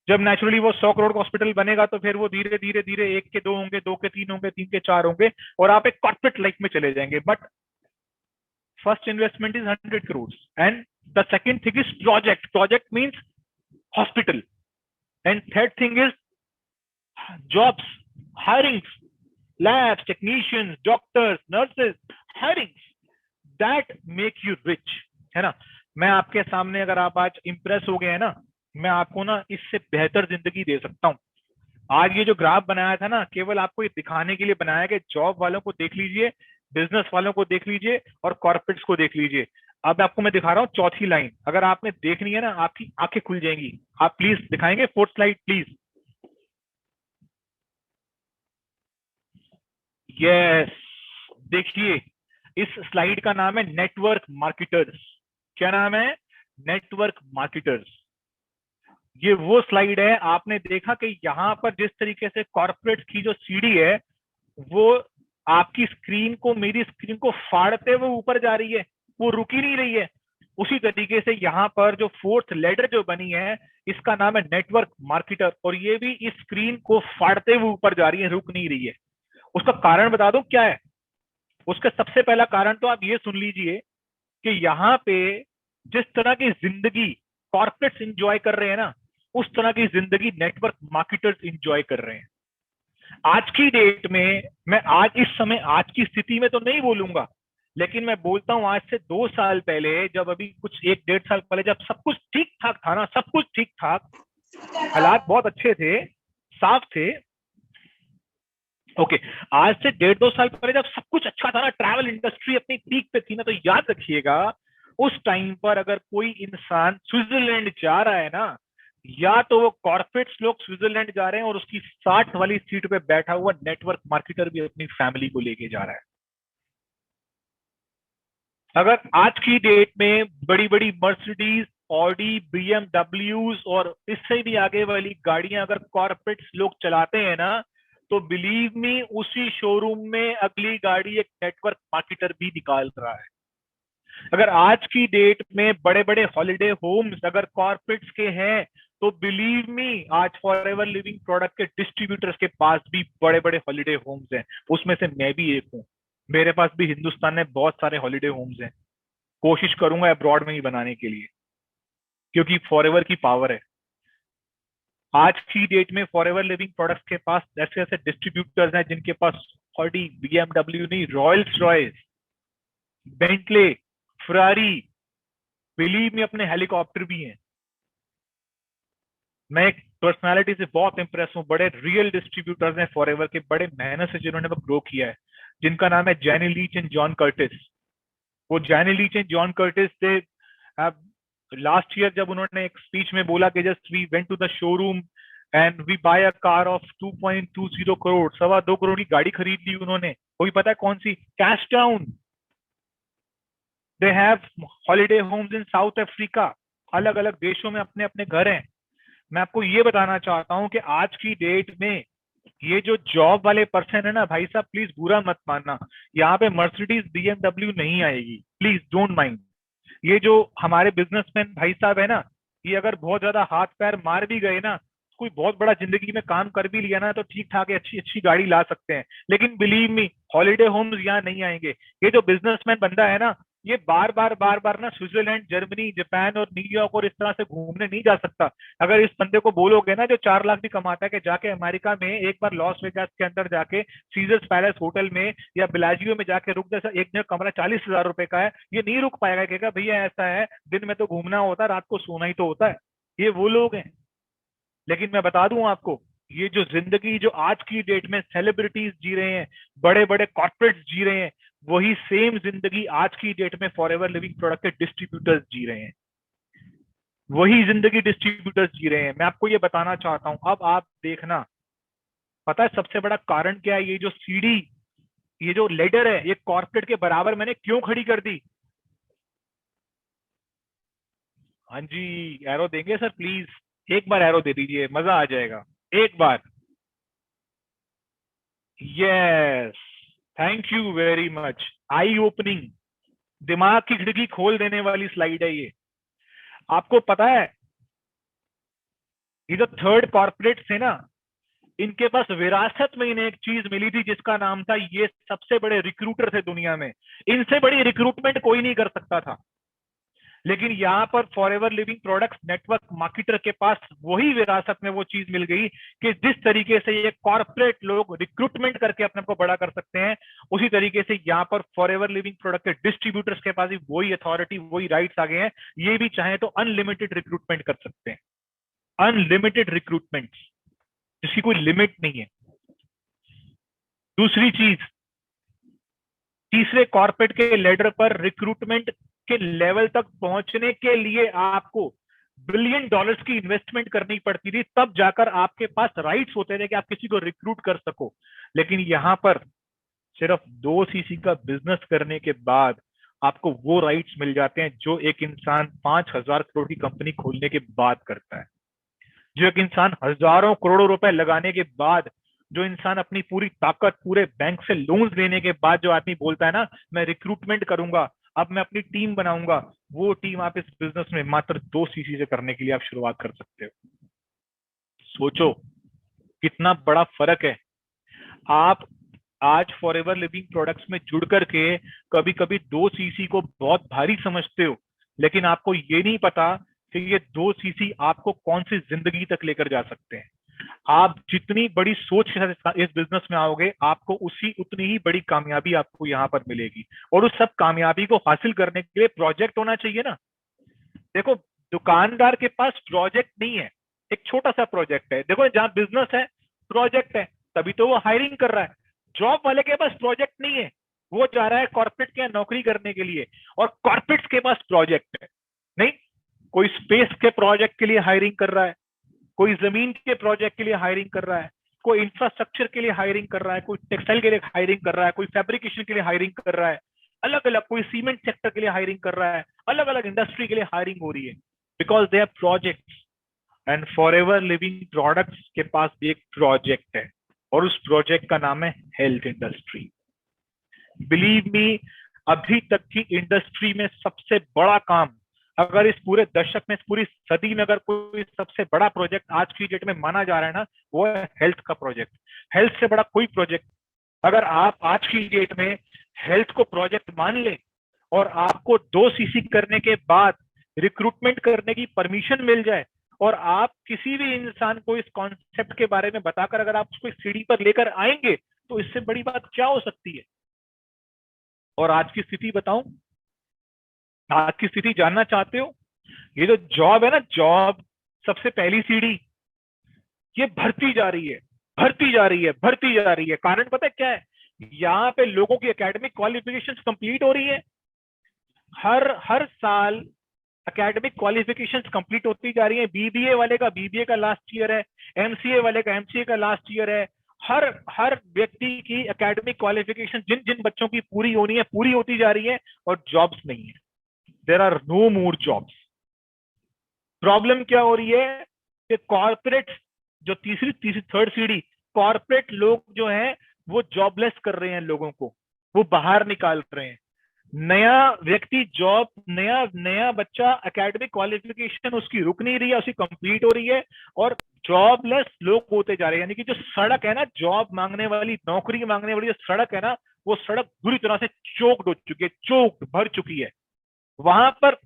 जब नेचुरली वो 100 करोड़ का हॉस्पिटल बनेगा तो फिर वो धीरे धीरे धीरे एक के दो होंगे, दो के तीन होंगे, तीन के चार होंगे, और आप एक कॉर्पोरेट लाइफ में चले जाएंगे। But first investment is 100 crore, and the second thing is project. Project means hospital, and third thing is jobs, hirings, labs, technicians, doctors, nurses, hirings that make you rich, है ना। मैं आपके सामने, अगर आप आज इंप्रेस हो गए हैं ना, मैं आपको ना इससे बेहतर जिंदगी दे सकता हूँ। आज ये जो ग्राफ बनाया था ना, केवल आपको ये दिखाने के लिए बनाया गया। जॉब वालों को देख लीजिए, बिजनेस वालों को देख लीजिए, और कॉर्पोरेट्स को देख लीजिए। अब आपको मैं दिखा रहा हूँ चौथी लाइन, अगर आपने देखनी है ना, आपकी आंखें खुल जाएंगी। आप प्लीज दिखाएंगे फोर्थ स्लाइड प्लीज? यस, देखिए, इस स्लाइड का नाम है नेटवर्क मार्केटर्स। क्या नाम है? Network marketers. ये वो स्लाइड है, आपने देखा कि यहाँ पर जिस तरीके से कॉर्पोरेट की जो सीढ़ी है, वो आपकी स्क्रीन को, मेरी स्क्रीन को फाड़ते हुए ऊपर जा रही है, वो रुक ही नहीं रही है। उसी तरीके से यहाँ पर जो फोर्थ लेटर जो बनी है, इसका नाम है नेटवर्क मार्केटर, और ये भी इस स्क्रीन को फाड़ते हुए ऊपर जा रही है, रुक नहीं रही है। उसका कारण बता दूं क्या है? उसका सबसे पहला कारण तो आप ये सुन लीजिए कि यहाँ पे जिस तरह की जिंदगी कॉर्पोरेट्स इंजॉय कर रहे हैं ना, उस तरह की जिंदगी नेटवर्क मार्केटर्स इंजॉय कर रहे हैं। आज की डेट में, मैं आज इस समय आज की स्थिति में तो नहीं बोलूंगा, लेकिन मैं बोलता हूं आज से 2 साल पहले, जब अभी कुछ 1-1.5 साल पहले जब सब कुछ ठीक ठाक था ना, सब कुछ ठीक ठाक, हालात बहुत अच्छे थे, साफ थे। ओके, आज से 1.5-2 साल पहले जब सब कुछ अच्छा था ना, ट्रैवल इंडस्ट्री अपनी पीक पे थी ना, तो याद रखिएगा उस टाइम पर अगर कोई इंसान स्विट्जरलैंड जा रहा है ना, या तो वो कॉर्पोरेट्स लोग स्विट्जरलैंड जा रहे हैं और उसकी 60 वाली सीट पे बैठा हुआ नेटवर्क मार्केटर भी अपनी फैमिली को लेके जा रहा है। अगर आज की डेट में बड़ी बड़ी मर्सिडीज, ऑडी, बीएमडब्ल्यूज और इससे भी आगे वाली गाड़ियां अगर कॉर्पोरेट्स लोग चलाते हैं ना, तो बिलीव मी, उसी शोरूम में अगली गाड़ी एक नेटवर्क मार्केटर भी निकाल रहा है। अगर आज की डेट में बड़े बड़े हॉलिडे होम्स अगर कॉर्पोरेट्स के हैं, तो बिलीव मी, आज फॉरएवर लिविंग प्रोडक्ट के डिस्ट्रीब्यूटर्स के पास भी बड़े बड़े हॉलिडे होम्स हैं। उसमें से मैं भी एक हूँ, मेरे पास भी हिंदुस्तान में बहुत सारे हॉलिडे होम्स हैं। कोशिश करूंगा अब्रॉड में ही बनाने के लिए, क्योंकि फॉरएवर की पावर है। आज की डेट में फॉरएवर लिविंग प्रोडक्ट्स के पास ऐसे ऐसे डिस्ट्रीब्यूटर्स हैं जिनके पास ऑडी, बीएमडब्ल्यू नहीं, Royals Royce, Bentley, Ferrari, believe में अपने हेलीकॉप्टर भी हैं। मैं एक पर्सनालिटी से बहुत इंप्रेस हूँ, बड़े रियल डिस्ट्रीब्यूटर्स हैं फॉरएवर के, बड़े मेहनत से जिन्होंने वो ग्रो किया है, जिनका नाम है Jenny Leach and John Curtis. वो Jenny Leach and John Curtis से लास्ट ईयर जब उन्होंने एक स्पीच में बोला कि just we went to the showroom and we buy a car of 2.20 crore, 2.25 crore की गाड़ी खरीद ली उन्होंने। वो भी पता है कौन सी? Cape Town. They have holiday homes in South Africa, अलग अलग देशों में अपने अपने घर हैं। मैं आपको ये बताना चाहता हूं कि आज की डेट में ये जो जॉब वाले पर्सन है ना भाई साहब, प्लीज बुरा मत मानना, यहाँ पे मर्सिडीज बीएमडब्ल्यू नहीं आएगी, प्लीज डोंट माइंड। ये जो हमारे बिजनेसमैन भाई साहब है ना, ये अगर बहुत ज्यादा हाथ पैर मार भी गए ना, कोई बहुत बड़ा जिंदगी में काम कर भी लिया ना, तो ठीक ठाक अच्छी अच्छी गाड़ी ला सकते हैं, लेकिन बिलीव मी, हॉलिडे होम्स यहाँ नहीं आएंगे। ये जो बिजनेसमैन बंदा है ना, ये बार बार ना स्विट्जरलैंड, जर्मनी, जापान और न्यूयॉर्क और इस तरह से घूमने नहीं जा सकता। अगर इस बंदे को बोलोगे ना, जो 4 लाख भी कमाता है, कि जाके अमेरिका में एक बार लॉस वेगास के अंदर जाके सीजर्स पैलेस होटल में या बिलाजियो में जाके रुक जा, एक जगह कमरा 40,000 रुपए का है, ये नहीं रुक पाएगा। कहेगा भैया ऐसा है, दिन में तो घूमना होता है, रात को सोना ही तो होता है। ये वो लोग हैं। लेकिन मैं बता दूं आपको, ये जो जिंदगी जो आज की डेट में सेलिब्रिटीज जी रहे हैं, बड़े बड़े कॉर्पोरेट्स जी रहे हैं, वही सेम जिंदगी आज की डेट में फॉरएवर लिविंग प्रोडक्ट के डिस्ट्रीब्यूटर्स जी रहे हैं। वही जिंदगी डिस्ट्रीब्यूटर्स जी रहे हैं। मैं आपको ये बताना चाहता हूं, अब आप देखना, पता है सबसे बड़ा कारण क्या है? ये जो सीढ़ी, ये जो लेडर है, ये कॉर्पोरेट के बराबर मैंने क्यों खड़ी कर दी? हाँ जी, एरो देंगे सर प्लीज, एक बार एरो दे दीजिए, मजा आ जाएगा, एक बार। Yes, thank you very much. Eye opening, दिमाग की खिड़की खोल देने वाली स्लाइड है ये। आपको पता है, ये जो थर्ड कॉर्पोरेट थे ना, इनके पास विरासत में इन्हें एक चीज मिली थी जिसका नाम था, ये सबसे बड़े रिक्रूटर थे दुनिया में, इनसे बड़ी रिक्रूटमेंट कोई नहीं कर सकता था। लेकिन यहाँ पर forever living products network marketer के पास वही विरासत में वो चीज मिल गई कि जिस तरीके से ये कॉर्पोरेट लोग रिक्रूटमेंट करके अपने को बड़ा कर सकते हैं, उसी तरीके से यहाँ पर फॉरएवर लिविंग प्रोडक्ट के डिस्ट्रीब्यूटर्स के पास भी वही अथॉरिटी, वही राइट्स आ गए हैं। ये भी चाहे तो अनलिमिटेड रिक्रूटमेंट कर सकते हैं, अनलिमिटेड रिक्रूटमेंट, जिसकी कोई लिमिट नहीं है। दूसरी चीज, तीसरे कॉर्पोरेट के लेडर पर रिक्रूटमेंट के लेवल तक पहुंचने के लिए आपको $बिलियन की इन्वेस्टमेंट करनी पड़ती थी, तब जाकर आपके पास राइट्स होते थे कि आप किसी को रिक्रूट कर सको। लेकिन यहां पर सिर्फ 2 सीसी का बिजनेस करने के बाद आपको वो राइट्स मिल जाते हैं जो एक इंसान 5,000 करोड़ की कंपनी खोलने के बाद करता है, जो एक इंसान हजारों करोड़ों रुपए लगाने के बाद, जो इंसान अपनी पूरी ताकत, पूरे बैंक से लोन्स लेने के बाद जो आदमी बोलता है ना मैं रिक्रूटमेंट करूंगा, अब मैं अपनी टीम बनाऊंगा, वो टीम आप इस बिजनेस में मात्र 2 सीसी से करने के लिए आप शुरुआत कर सकते हो। सोचो कितना बड़ा फर्क है। आप आज फॉरएवर लिविंग प्रोडक्ट्स में जुड़ करके कभी कभी 2 सीसी को बहुत भारी समझते हो, लेकिन आपको ये नहीं पता कि ये 2 सीसी आपको कौन सी जिंदगी तक लेकर जा सकते हैं। आप जितनी बड़ी सोच के साथ इस बिजनेस में आओगे, आपको उतनी ही बड़ी कामयाबी आपको यहाँ पर मिलेगी। और उस सब कामयाबी को हासिल करने के लिए प्रोजेक्ट होना चाहिए ना। देखो, दुकानदार के पास प्रोजेक्ट नहीं है, एक छोटा सा प्रोजेक्ट है। देखो, जहां बिजनेस है प्रोजेक्ट है, तभी तो वो हायरिंग कर रहा है। जॉब वाले के पास प्रोजेक्ट नहीं है, वो जा रहा है कॉर्पोरेट के नौकरी करने के लिए, और कॉर्पोरेट के पास प्रोजेक्ट है। नहीं, कोई स्पेस के प्रोजेक्ट के लिए हायरिंग कर रहा है, कोई जमीन के प्रोजेक्ट के लिए हायरिंग कर रहा है, कोई इंफ्रास्ट्रक्चर के लिए हायरिंग कर रहा है, कोई टेक्सटाइल के लिए हायरिंग कर रहा है, कोई फैब्रिकेशन के लिए हायरिंग कर रहा है, अलग अलग, कोई सीमेंट सेक्टर के लिए हायरिंग कर रहा है, अलग अलग इंडस्ट्री के लिए हायरिंग हो रही है, because they are projects. And forever living products के पास भी एक प्रोजेक्ट है, और उस प्रोजेक्ट का नाम है हेल्थ इंडस्ट्री। बिलीव मी, अभी तक की इंडस्ट्री में सबसे बड़ा काम, अगर इस पूरे दशक में, इस पूरी सदी में अगर कोई सबसे बड़ा प्रोजेक्ट आज की डेट में माना जा रहा है ना, वो है हेल्थ का प्रोजेक्ट। हेल्थ से बड़ा कोई प्रोजेक्ट, अगर आप आज की डेट में हेल्थ को प्रोजेक्ट मान ले, और आपको 2 सीसी करने के बाद रिक्रूटमेंट करने की परमिशन मिल जाए, और आप किसी भी इंसान को इस कॉन्सेप्ट के बारे में बताकर अगर आप उसको सीढ़ी पर लेकर आएंगे, तो इससे बड़ी बात क्या हो सकती है। और आज की स्थिति बताऊं, आज की स्थिति जानना चाहते हो? ये जो जॉब है ना, जॉब सबसे पहली सीढ़ी, ये भरती जा रही है, भरती जा रही है, भरती जा रही है। कारण पता है क्या है? यहाँ पे लोगों की एकेडमिक क्वालिफिकेशंस कंप्लीट हो रही है। हर साल एकेडमिक क्वालिफिकेशंस कंप्लीट होती जा रही है। बीबीए वाले का बीबीए का लास्ट ईयर है, एमसीए वाले का एमसीए का लास्ट ईयर है। हर व्यक्ति की एकेडमिक क्वालिफिकेशन जिन जिन बच्चों की पूरी होनी है, पूरी होती जा रही है, और जॉब्स नहीं है। There are no more jobs. Problem क्या हो रही है कि कॉर्पोरेट, जो तीसरी थर्ड सीढ़ी, कॉर्पोरेट लोग जो हैं वो जॉबलेस कर रहे हैं लोगों को, वो बाहर निकाल रहे हैं। नया व्यक्ति जॉब, नया बच्चा एकेडमिक क्वालिफिकेशन उसकी रुक नहीं रही है, उसकी कंप्लीट हो रही है, और जॉबलेस लोग होते जा रहे हैं। यानी कि जो सड़क है ना, जॉब मांगने वाली, नौकरी मांगने वाली जो सड़क है ना, वो सड़क बुरी तरह से चोक्ड हो चुकी है, चोक्ड, भर चुकी है। वहां पर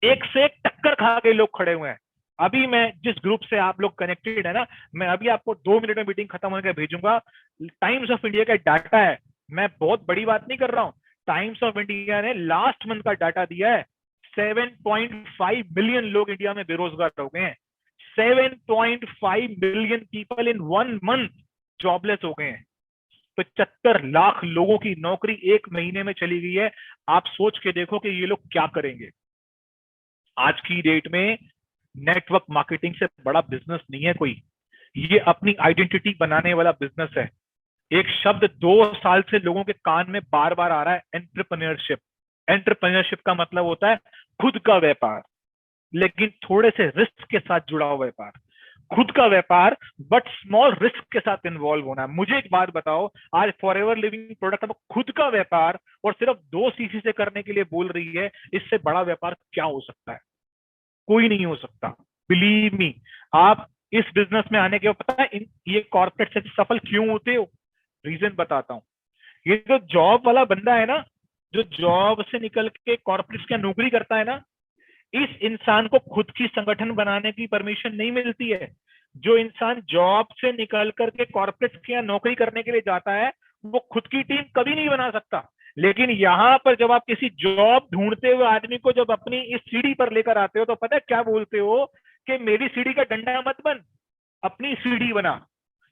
एक से एक टक्कर खा के लोग खड़े हुए हैं। अभी मैं जिस ग्रुप से आप लोग कनेक्टेड है ना, मैं अभी आपको 2 मिनट में मीटिंग खत्म होने के भेजूंगा। टाइम्स ऑफ इंडिया का डाटा है, मैं बहुत बड़ी बात नहीं कर रहा हूं। टाइम्स ऑफ इंडिया ने लास्ट मंथ का डाटा दिया है, 7.5 मिलियन लोग इंडिया में बेरोजगार हो गए हैं। 7.5 million people in 1 month jobless हो गए हैं। 75 लाख लोगों की नौकरी 1 महीने में चली गई है। आप सोच के देखो कि ये लोग क्या करेंगे। आज की डेट में नेटवर्क मार्केटिंग से बड़ा बिजनेस नहीं है कोई। ये अपनी आइडेंटिटी बनाने वाला बिजनेस है। एक शब्द 2 साल से लोगों के कान में बार बार आ रहा है, एंटरप्रेन्योरशिप। एंटरप्रेन्योरशिप का मतलब होता है खुद का व्यापार, लेकिन थोड़े से रिस्क के साथ जुड़ा हुआ व्यापार। खुद का व्यापार बट स्मॉल रिस्क के साथ इन्वॉल्व होना है। मुझे एक बात बताओ, आज फॉरएवर लिविंग प्रोडक्ट अब खुद का व्यापार और सिर्फ 2 सीसी से करने के लिए बोल रही है, इससे बड़ा व्यापार क्या हो सकता है? कोई नहीं हो सकता। बिलीव मी, आप इस बिजनेस में आने के बाद पता है ये कॉर्पोरेट से सफल क्यों होते हो? रीजन बताता हूं। ये जो जॉब वाला बंदा है ना, जो जॉब से निकल के कॉर्पोरेट की नौकरी करता है ना, इस इंसान को खुद की संगठन बनाने की परमिशन नहीं मिलती है। जो इंसान जॉब से निकल करके कॉर्पोरेट की नौकरी करने के लिए जाता है, वो खुद की टीम कभी नहीं बना सकता। लेकिन यहाँ पर जब आप किसी जॉब ढूंढते हुए आदमी को जब अपनी इस सीढ़ी पर लेकर आते हो, तो पता है क्या बोलते हो कि मेरी सीढ़ी का डंडा मत बन, अपनी सीढ़ी बना,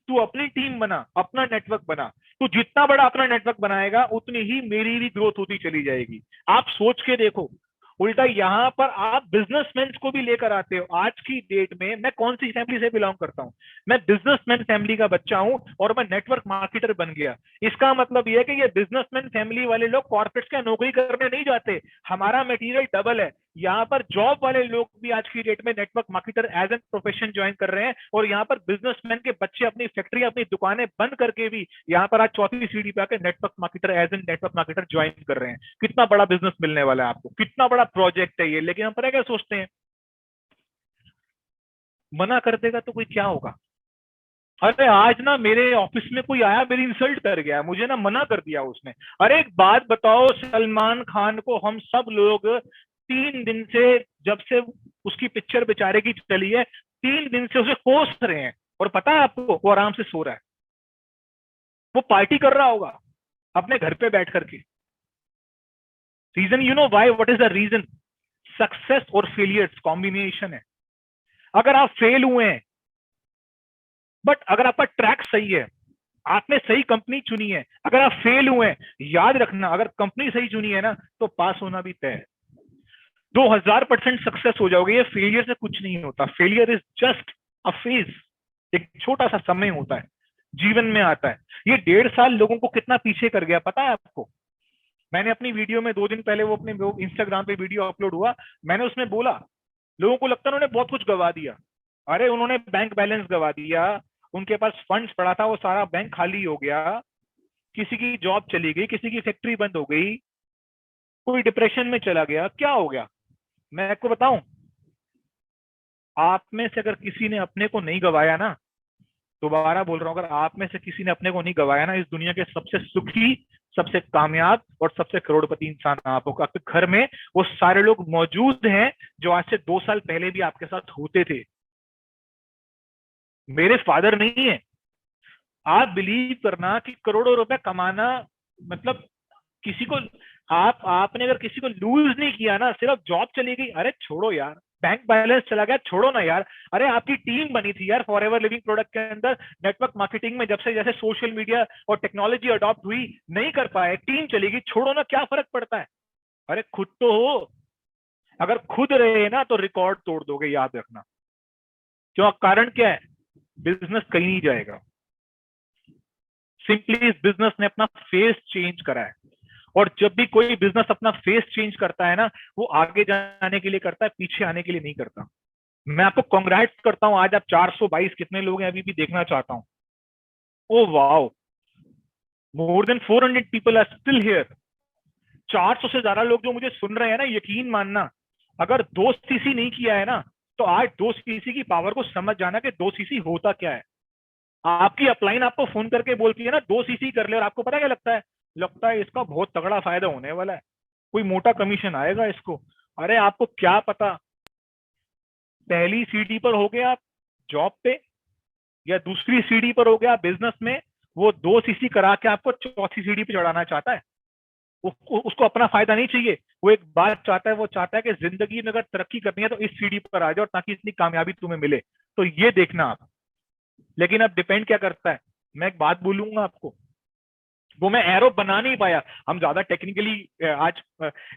तू अपनी टीम बना, अपना नेटवर्क बना। तू जितना बड़ा अपना नेटवर्क बनाएगा, उतनी ही मेरी भी ग्रोथ होती चली जाएगी। आप सोच के देखो, उल्टा यहाँ पर आप बिजनेसमैन को भी लेकर आते हो। आज की डेट में मैं कौन सी फैमिली से बिलोंग करता हूँ? मैं बिजनेसमैन फैमिली का बच्चा हूँ, और मैं नेटवर्क मार्केटर बन गया। इसका मतलब यह है कि ये बिजनेसमैन फैमिली वाले लोग कॉर्पोरेट्स का नौकरी करने नहीं जाते। हमारा मटेरियल डबल है, यहाँ पर जॉब वाले लोग भी आज की डेट में network marketer as an profession join कर रहे हैं, और यहाँ पर बिजनेसमैन के बच्चे अपनी फैक्ट्री अपनी दुकानें बंद करके भी यहाँ पर आज चौथी सीढ़ी पे आकर network marketer as an network marketer join कर रहे हैं। कितना बड़ा बिजनेस मिलने वाला है आपको, कितना बड़ा प्रोजेक्ट है ये। लेकिन हम पता क्या सोचते हैं, मना कर देगा तो कोई क्या होगा। अरे आज ना मेरे ऑफिस में कोई आया, मेरी इंसल्ट कर गया, मुझे ना मना कर दिया उसने। अरे एक बात बताओ, सलमान खान को हम सब लोग 3 दिन से, जब से उसकी पिक्चर बेचारे की चली है, 3 दिन से उसे कोस रहे हैं, और पता है आपको वो आराम से सो रहा है, वो पार्टी कर रहा होगा अपने घर पे बैठ करके। Reason, you know why, what is the reason? Success और फेलियर्स कॉम्बिनेशन है। अगर आप फेल हुए हैं, बट अगर आपका ट्रैक सही है, आपने सही कंपनी चुनी है, अगर आप फेल हुए हैं, याद रखना अगर कंपनी सही चुनी है ना, तो पास होना भी तय है। 2000% सक्सेस हो जाओगे। ये फेलियर से कुछ नहीं होता। Failure is just a phase, एक छोटा सा समय होता है, जीवन में आता है। ये 1.5 साल लोगों को कितना पीछे कर गया पता है आपको? मैंने अपनी वीडियो में 2 दिन पहले वो अपने इंस्टाग्राम पे वीडियो अपलोड हुआ, मैंने उसमें बोला लोगों को लगता है उन्होंने बहुत कुछ गवा दिया। अरे उन्होंने बैंक बैलेंस गवा दिया, उनके पास फंड्स पड़ा था, वो सारा बैंक खाली हो गया, किसी की जॉब चली गई, किसी की फैक्ट्री बंद हो गई, कोई डिप्रेशन में चला गया। क्या हो गया मैं आपको बताऊं? आप में से अगर किसी ने अपने को नहीं गवाया ना, दोबारा बोल रहा हूं, अगर आप में से किसी ने अपने को नहीं गवाया ना, इस दुनिया के सबसे सुखी, सबसे कामयाब और सबसे करोड़पति इंसान आप होगा। आपके घर में वो सारे लोग मौजूद हैं जो आज से 2 साल पहले भी आपके साथ होते थे। मेरे फादर नहीं है। आप बिलीव करना कि करोड़ों रुपए कमाना मतलब किसी को, आपने अगर किसी को लूज नहीं किया ना, सिर्फ जॉब चली गई, अरे छोड़ो यार, बैंक बैलेंस चला गया, छोड़ो ना यार। अरे आपकी टीम बनी थी यार फॉर एवर लिविंग प्रोडक्ट के अंदर, नेटवर्क मार्केटिंग में जब से जैसे सोशल मीडिया और टेक्नोलॉजी अडॉप्ट हुई, नहीं कर पाए, टीम चली गई, छोड़ो ना, क्या फर्क पड़ता है। अरे खुद तो हो, अगर खुद रहे ना तो रिकॉर्ड तोड़ दोगे, याद रखना। क्यों? कारण क्या है? बिजनेस कहीं नहीं जाएगा। सिंपली इस बिजनेस ने अपना फेस चेंज करा है, और जब भी कोई बिजनेस अपना फेस चेंज करता है ना, वो आगे जाने के लिए करता है, पीछे आने के लिए नहीं करता। मैं आपको कांग्रेट्स करता हूं, आज आप 422 कितने लोग हैं अभी भी देखना चाहता हूं। Oh wow, more than 400 people are still here. 400 से ज्यादा लोग जो मुझे सुन रहे हैं ना, यकीन मानना, अगर 2 सीसी नहीं किया है ना, तो आज 2 सीसी की पावर को समझ जाना कि 2 सीसी होता क्या है। आपकी अपलाइन आपको फोन करके बोलती है ना 2 सीसी कर ले, और आपको पता क्या लगता है? लगता है इसका बहुत तगड़ा फायदा होने वाला है, कोई मोटा कमीशन आएगा इसको। अरे आपको क्या पता, पहली सीढ़ी पर हो गया आप जॉब पे, या दूसरी सीढ़ी पर हो गया बिजनेस में, वो 2 सीसी करा के आपको चौथी सीढ़ी पे चढ़ाना चाहता है। उसको अपना फायदा नहीं चाहिए, वो एक बात चाहता है, वो चाहता है कि जिंदगी में अगर तरक्की करनी है तो इस सीढ़ी पर आ जाओ, ताकि इतनी कामयाबी तुम्हें मिले। तो ये देखना आप। लेकिन अब डिपेंड क्या करता है, मैं एक बात बोलूंगा आपको, वो मैं एरो बना नहीं पाया, हम ज्यादा टेक्निकली आज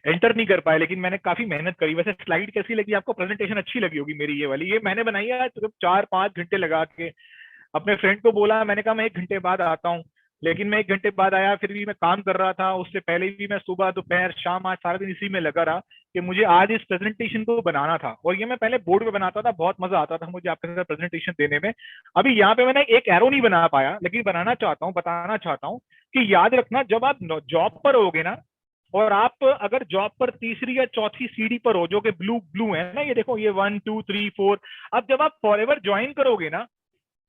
एंटर नहीं कर पाए, लेकिन मैंने काफी मेहनत करी। वैसे स्लाइड कैसी लगी आपको? प्रेजेंटेशन अच्छी लगी होगी मेरी ये वाली। ये मैंने बनाई है सिर्फ 4-5 घंटे लगा के। अपने फ्रेंड को बोला, मैंने कहा मैं 1 घंटे बाद आता हूँ, लेकिन मैं 1 घंटे बाद आया, फिर भी मैं काम कर रहा था। उससे पहले भी मैं सुबह दोपहर शाम आज सारा दिन इसी में लगा रहा कि मुझे आज इस प्रेजेंटेशन को बनाना था। और ये मैं पहले बोर्ड पे बनाता था, बहुत मजा आता था मुझे आपके साथ प्रेजेंटेशन देने में। अभी यहाँ पे मैंने एक एरो नहीं बना पाया, लेकिन बनाना चाहता हूँ, बताना चाहता हूँ कि याद रखना, जब आप जॉब पर होगे ना, और आप अगर जॉब पर तीसरी या चौथी सीढ़ी पर हो, जो कि ब्लू ब्लू है ना, ये देखो, ये 1 2 3 4, अब जब आप फॉरएवर ज्वाइन करोगे ना,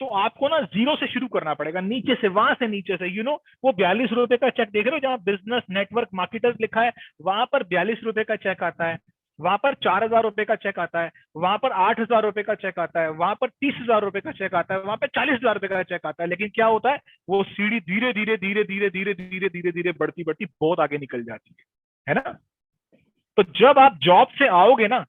तो आपको ना जीरो से शुरू करना पड़ेगा, नीचे से, वहां से नीचे से। वो 42 रुपए का चेक देख रहे हो जहां बिजनेस नेटवर्क मार्केटर्स लिखा है, वहां पर 42 रुपए का चेक आता है, वहां पर 4,000 रुपए का चेक आता है, वहां पर 8,000 रुपए का चेक आता है, वहां पर 30,000 रुपए का चेक आता है, वहां पर 40,000 रुपए का चेक आता है। लेकिन क्या होता है, वो सीढ़ी धीरे धीरे धीरे धीरे धीरे धीरे धीरे धीरे बढ़ती बढ़ती बहुत आगे निकल जाती है ना। तो जब आप जॉब से आओगे ना,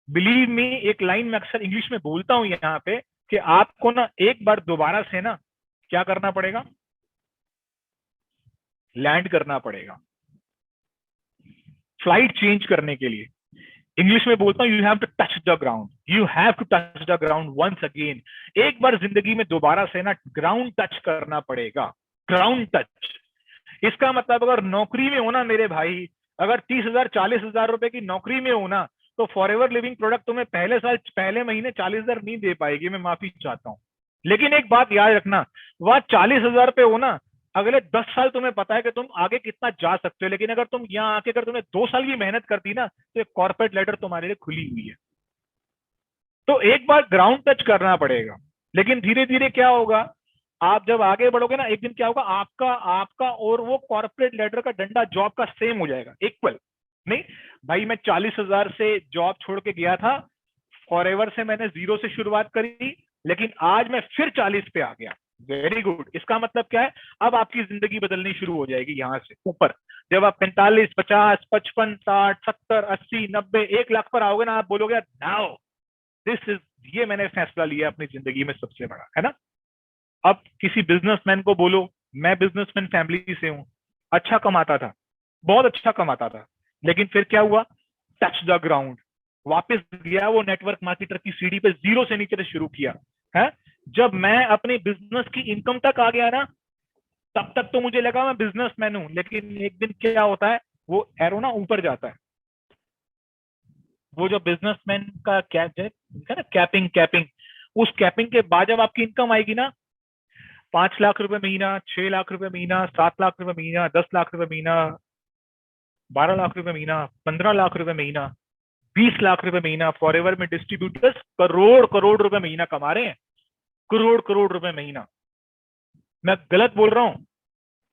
बिलीव मी, एक लाइन में अक्सर इंग्लिश में बोलता हूं यहाँ पे, कि आपको ना एक बार दोबारा से ना क्या करना पड़ेगा, लैंड करना पड़ेगा, फ्लाइट चेंज करने के लिए। इंग्लिश में बोलता हूं, you have to touch the ground, you have to touch the ground once again. एक बार जिंदगी में दोबारा से ना ग्राउंड टच करना पड़ेगा, ग्राउंड टच। इसका मतलब अगर नौकरी में हो ना मेरे भाई, अगर 30,000 40,000 रुपए की नौकरी में हो ना, तो फॉरएवर लिविंग प्रोडक्ट तुम्हें पहले साल पहले महीने 40,000 नहीं दे पाएगी, मैं माफी चाहता हूँ। लेकिन एक बात याद रखना, वहां 40,000 पे हो ना, अगले 10 साल तुम्हें पता है कि तुम आगे कितना जा सकते हो। लेकिन अगर तुम यहाँ आके अगर तुमने 2 साल की मेहनत कर दी ना, तो एक कॉर्पोरेट लेडर तुम्हारे लिए खुली हुई है। तो एक बार ग्राउंड टच करना पड़ेगा, लेकिन धीरे धीरे क्या होगा, आप जब आगे बढ़ोगे ना, एक दिन क्या होगा, आपका आपका और वो कॉर्पोरेट लेडर का डंडा जॉब का सेम हो जाएगा, इक्वल। नहीं भाई, मैं 40,000 से जॉब छोड़ के गया था, फॉरएवर से मैंने 0 से शुरुआत करी, लेकिन आज मैं फिर 40 पे आ गया। Very good. इसका मतलब क्या है, अब आपकी जिंदगी बदलनी शुरू हो जाएगी यहां से ऊपर। जब आप 45, 50, 55, 60, 70, 80, 90, 1 लाख पर आओगे ना, आप बोलोगे नाउ दिस इज, ये मैंने फैसला लिया अपनी जिंदगी में सबसे बड़ा, है ना। अब किसी बिजनेसमैन को बोलो, मैं बिजनेसमैन फैमिली से हूं, अच्छा कमाता था, बहुत अच्छा कमाता था, लेकिन फिर क्या हुआ, टच द ग्राउंड, वापस गया वो नेटवर्क मार्केटर की सीढ़ी पे, 0 से नीचे से शुरू किया है। जब मैं अपने बिजनेस की इनकम तक आ गया ना, तब तक तो मुझे लगा मैं बिजनेसमैन हूं, लेकिन एक दिन क्या होता है, वो एरो ना ऊपर जाता है। वो जो बिजनेसमैन का कैप है ना, कैपिंग कैपिंग, उस कैपिंग के बाद जब आपकी इनकम आएगी ना, 5 लाख रुपए महीना, 6 लाख रुपए महीना, 7 लाख रुपए महीना, 10 लाख रुपए महीना, 12 लाख रुपए महीना, 15 लाख रुपए महीना, 20 लाख रुपए महीना, फॉरएवर में डिस्ट्रीब्यूटर्स करोड़ करोड़ रुपए महीना कमा रहे हैं, करोड़ करोड़ रुपए महीना। मैं गलत बोल रहा हूं?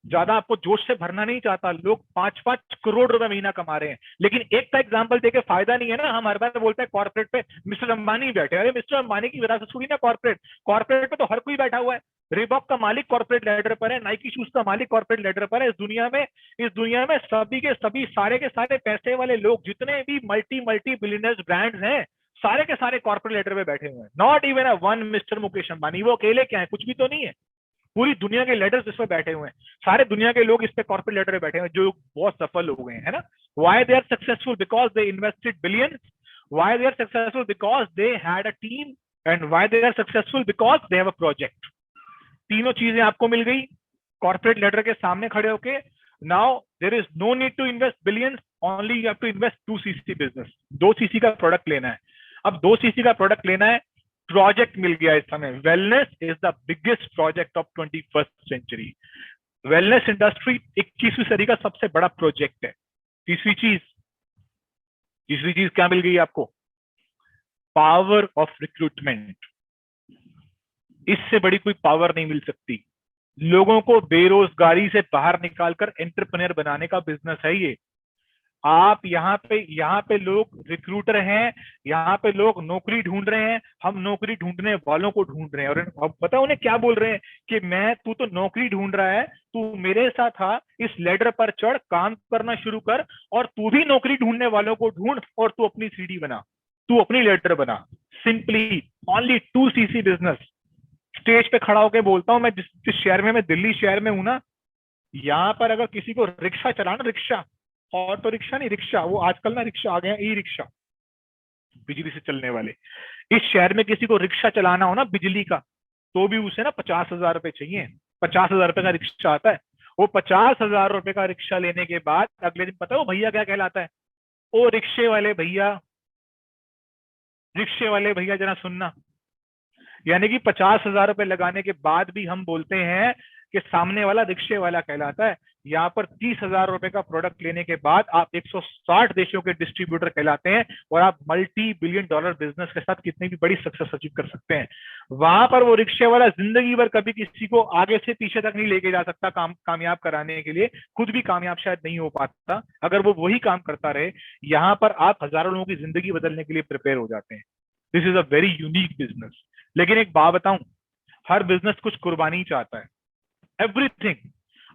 ज्यादा आपको जोश से भरना नहीं चाहता, लोग 5-5 करोड़ रुपए महीना कमा रहे हैं। लेकिन एक का एग्जांपल देके फायदा नहीं है ना। हम हर बार बोलते हैं कॉर्पोरेट पे मिस्टर अंबानी बैठे, अरे मिस्टर अंबानी की विरासत थोड़ी ना कॉर्पोरेट, कॉर्पोरेट पे तो हर कोई बैठा हुआ है। रिबॉक का मालिक कॉर्पोरेट लेडर पर है, नाइकी शूज का मालिक कॉर्पोरेट लेडर पर है। इस दुनिया में सभी के सभी, सारे के सारे पैसे वाले लोग, जितने भी मल्टी मल्टी बिलियनर्स ब्रांड्स हैं, सारे के सारे कॉर्पोरेट लेडर पे बैठे हुए हैं। Not even a one mister Mukesh Ambani, वो अकेले क्या है, कुछ भी तो नहीं है। पूरी दुनिया के लीडर्स इस पे बैठे हुए हैं, सारे दुनिया के लोग इस पे कॉर्पोरेट लीडर पे बैठे हुए हैं, जो बहुत सफल हो गए हैं, है ना। Why they are successful? Because they invested billions. Why they are successful? Because they had a team. And why they are successful? Because they have a project. तीनों चीजें आपको मिल गई कॉर्पोरेट लीडर के सामने खड़े होके। Now there is no need to invest billions, only you have to invest 2cc business. 2cc का प्रोडक्ट लेना है। अब 2cc का प्रोडक्ट लेना है, प्रोजेक्ट मिल गया इस समय। Wellness is the biggest project of 21st century. Wellness industry 21वीं सदी का सबसे बड़ा प्रोजेक्ट है। तीसरी चीज क्या मिल गई आपको? Power of recruitment. इससे बड़ी कोई पावर नहीं मिल सकती। लोगों को बेरोजगारी से बाहर निकालकर एंटरप्रेन्योर बनाने का बिजनेस है ये। आप यहाँ पे लोग रिक्रूटर हैं, यहाँ पे लोग नौकरी ढूंढ रहे हैं, हम नौकरी ढूंढने वालों को ढूंढ रहे हैं। और अब पता उन्हें क्या बोल रहे हैं कि तू तो नौकरी ढूंढ रहा है, तू मेरे साथ था, इस लेडर पर चढ़, काम करना शुरू कर, और तू भी नौकरी ढूंढने वालों को ढूंढ, और तू अपनी सीढ़ी बना, तू अपनी लेडर बना। Simply only 2cc business. Stage पे खड़ा होकर बोलता हूं, मैं जिस शहर में, मैं दिल्ली शहर में हूं ना, यहाँ पर अगर किसी को रिक्शा चलाना, रिक्शा, ऑटो रिक्शा नहीं, रिक्शा, वो आजकल ना रिक्शा आ गए हैं, ई रिक्शा, बिजली से चलने वाले। इस शहर में किसी को रिक्शा चलाना हो ना बिजली का, तो भी उसे ना 50,000 रुपए चाहिए। 50,000 रुपए का रिक्शा आता है। वो 50,000 रुपए का रिक्शा लेने के बाद अगले दिन पता है वो भैया क्या कहलाता है? ओ रिक्शे वाले भैया, रिक्शे वाले भैया जरा सुनना। यानी कि 50,000 रुपए लगाने के बाद भी हम बोलते हैं कि सामने वाला रिक्शे वाला कहलाता है। यहाँ पर 30,000 रुपए का प्रोडक्ट लेने के बाद आप 160 देशों के डिस्ट्रीब्यूटर कहलाते हैं, और आप $multi-billion बिजनेस के साथ कितनी भी बड़ी सक्सेस अचीव कर सकते हैं। वहां पर वो रिक्शे वाला जिंदगी भर कभी किसी को आगे से पीछे तक नहीं लेके जा सकता कामयाब कराने के लिए, खुद भी कामयाब शायद नहीं हो पाता अगर वो वही काम करता रहे। यहाँ पर आप हजारों लोगों की जिंदगी बदलने के लिए प्रिपेयर हो जाते हैं। This is a very unique business. लेकिन एक बात बताऊं, हर बिजनेस कुछ कुर्बानी चाहता है। एवरीथिंग।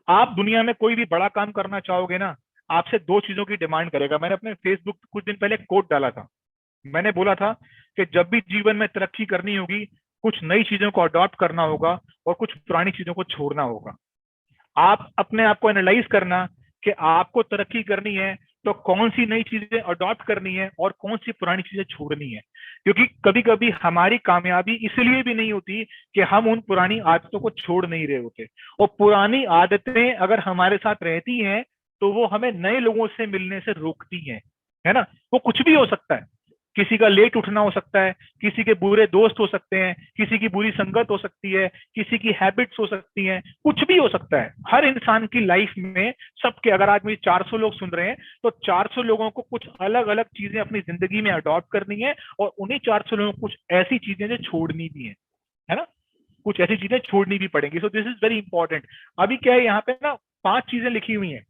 आप दुनिया में कोई भी बड़ा काम करना चाहोगे ना, आपसे 2 चीजों की डिमांड करेगा। मैंने अपने फेसबुक कुछ दिन पहले कोट डाला था। मैंने बोला था कि जब भी जीवन में तरक्की करनी होगी, कुछ नई चीजों को अडॉप्ट करना होगा और कुछ पुरानी चीजों को छोड़ना होगा। आप अपने आप को एनालाइज करना कि आपको तरक्की करनी है तो कौन सी नई चीजें अडॉप्ट करनी है और कौन सी पुरानी चीजें छोड़नी है। क्योंकि कभी कभी हमारी कामयाबी इसलिए भी नहीं होती कि हम उन पुरानी आदतों को छोड़ नहीं रहे होते, और पुरानी आदतें अगर हमारे साथ रहती हैं तो वो हमें नए लोगों से मिलने से रोकती हैं, है ना। वो कुछ भी हो सकता है। किसी का लेट उठना हो सकता है, किसी के बुरे दोस्त हो सकते हैं, किसी की बुरी संगत हो सकती है, किसी की हैबिट्स हो सकती हैं, कुछ भी हो सकता है। हर इंसान की लाइफ में सबके, अगर आज मुझे 400 लोग सुन रहे हैं तो 400 लोगों को कुछ अलग अलग चीजें अपनी जिंदगी में अडॉप्ट करनी है, और उन्हीं 400 लोगों को कुछ ऐसी चीजें जो छोड़नी भी है ना, कुछ ऐसी चीजें छोड़नी भी पड़ेंगी। सो दिस इज वेरी इंपॉर्टेंट। अभी क्या है, यहाँ पे ना 5 चीजें लिखी हुई हैं।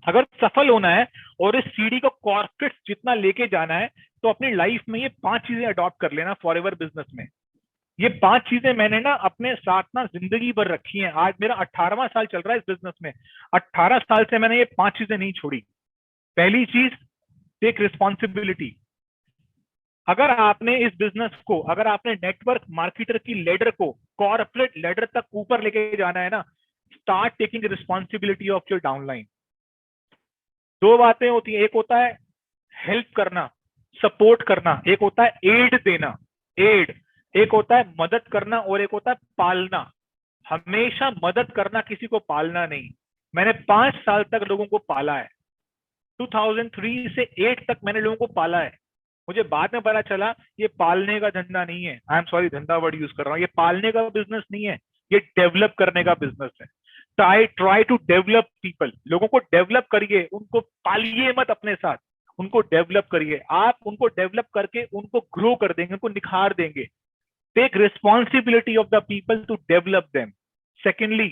अगर सफल होना है और इस सीढ़ी को कॉर्पोरेट जितना लेके जाना है, तो अपनी लाइफ में ये 5 चीजें अडॉप्ट कर लेना फॉरएवर बिजनेस में। ये 5 चीजें मैंने ना अपने साथ ना जिंदगी भर रखी हैं। आज मेरा 18वां साल चल रहा है इस बिजनेस में। 18 साल से मैंने ये 5 चीजें नहीं छोड़ी। पहली चीज, टेक रिस्पॉन्सिबिलिटी। अगर आपने इस बिजनेस को, अगर आपने नेटवर्क मार्केटर की लेडर को कॉर्पोरेट लेडर तक ऊपर लेके जाना है ना, start taking responsibility of your downline. 2 बातें होती हैं, एक होता है हेल्प करना, सपोर्ट करना, एक होता है एड देना, एड, एक होता है मदद करना, और एक होता है पालना। हमेशा मदद करना, किसी को पालना नहीं। मैंने 5 साल तक लोगों को पाला है। 2003 से 8 तक मैंने लोगों को पाला है। मुझे बाद में पता चला ये पालने का धंधा नहीं है। आई एम सॉरी, धंधा वर्ड यूज कर रहा हूँ। ये पालने का बिजनेस नहीं है, ये डेवलप करने का बिजनेस है। Try to develop people. लोगों को डेवलप करिए, उनको पालिए मत अपने साथ, उनको डेवलप करिए। आप उनको डेवलप करके उनको ग्रो कर देंगे, उनको निखार देंगे। Take responsibility of the people to develop them. Secondly,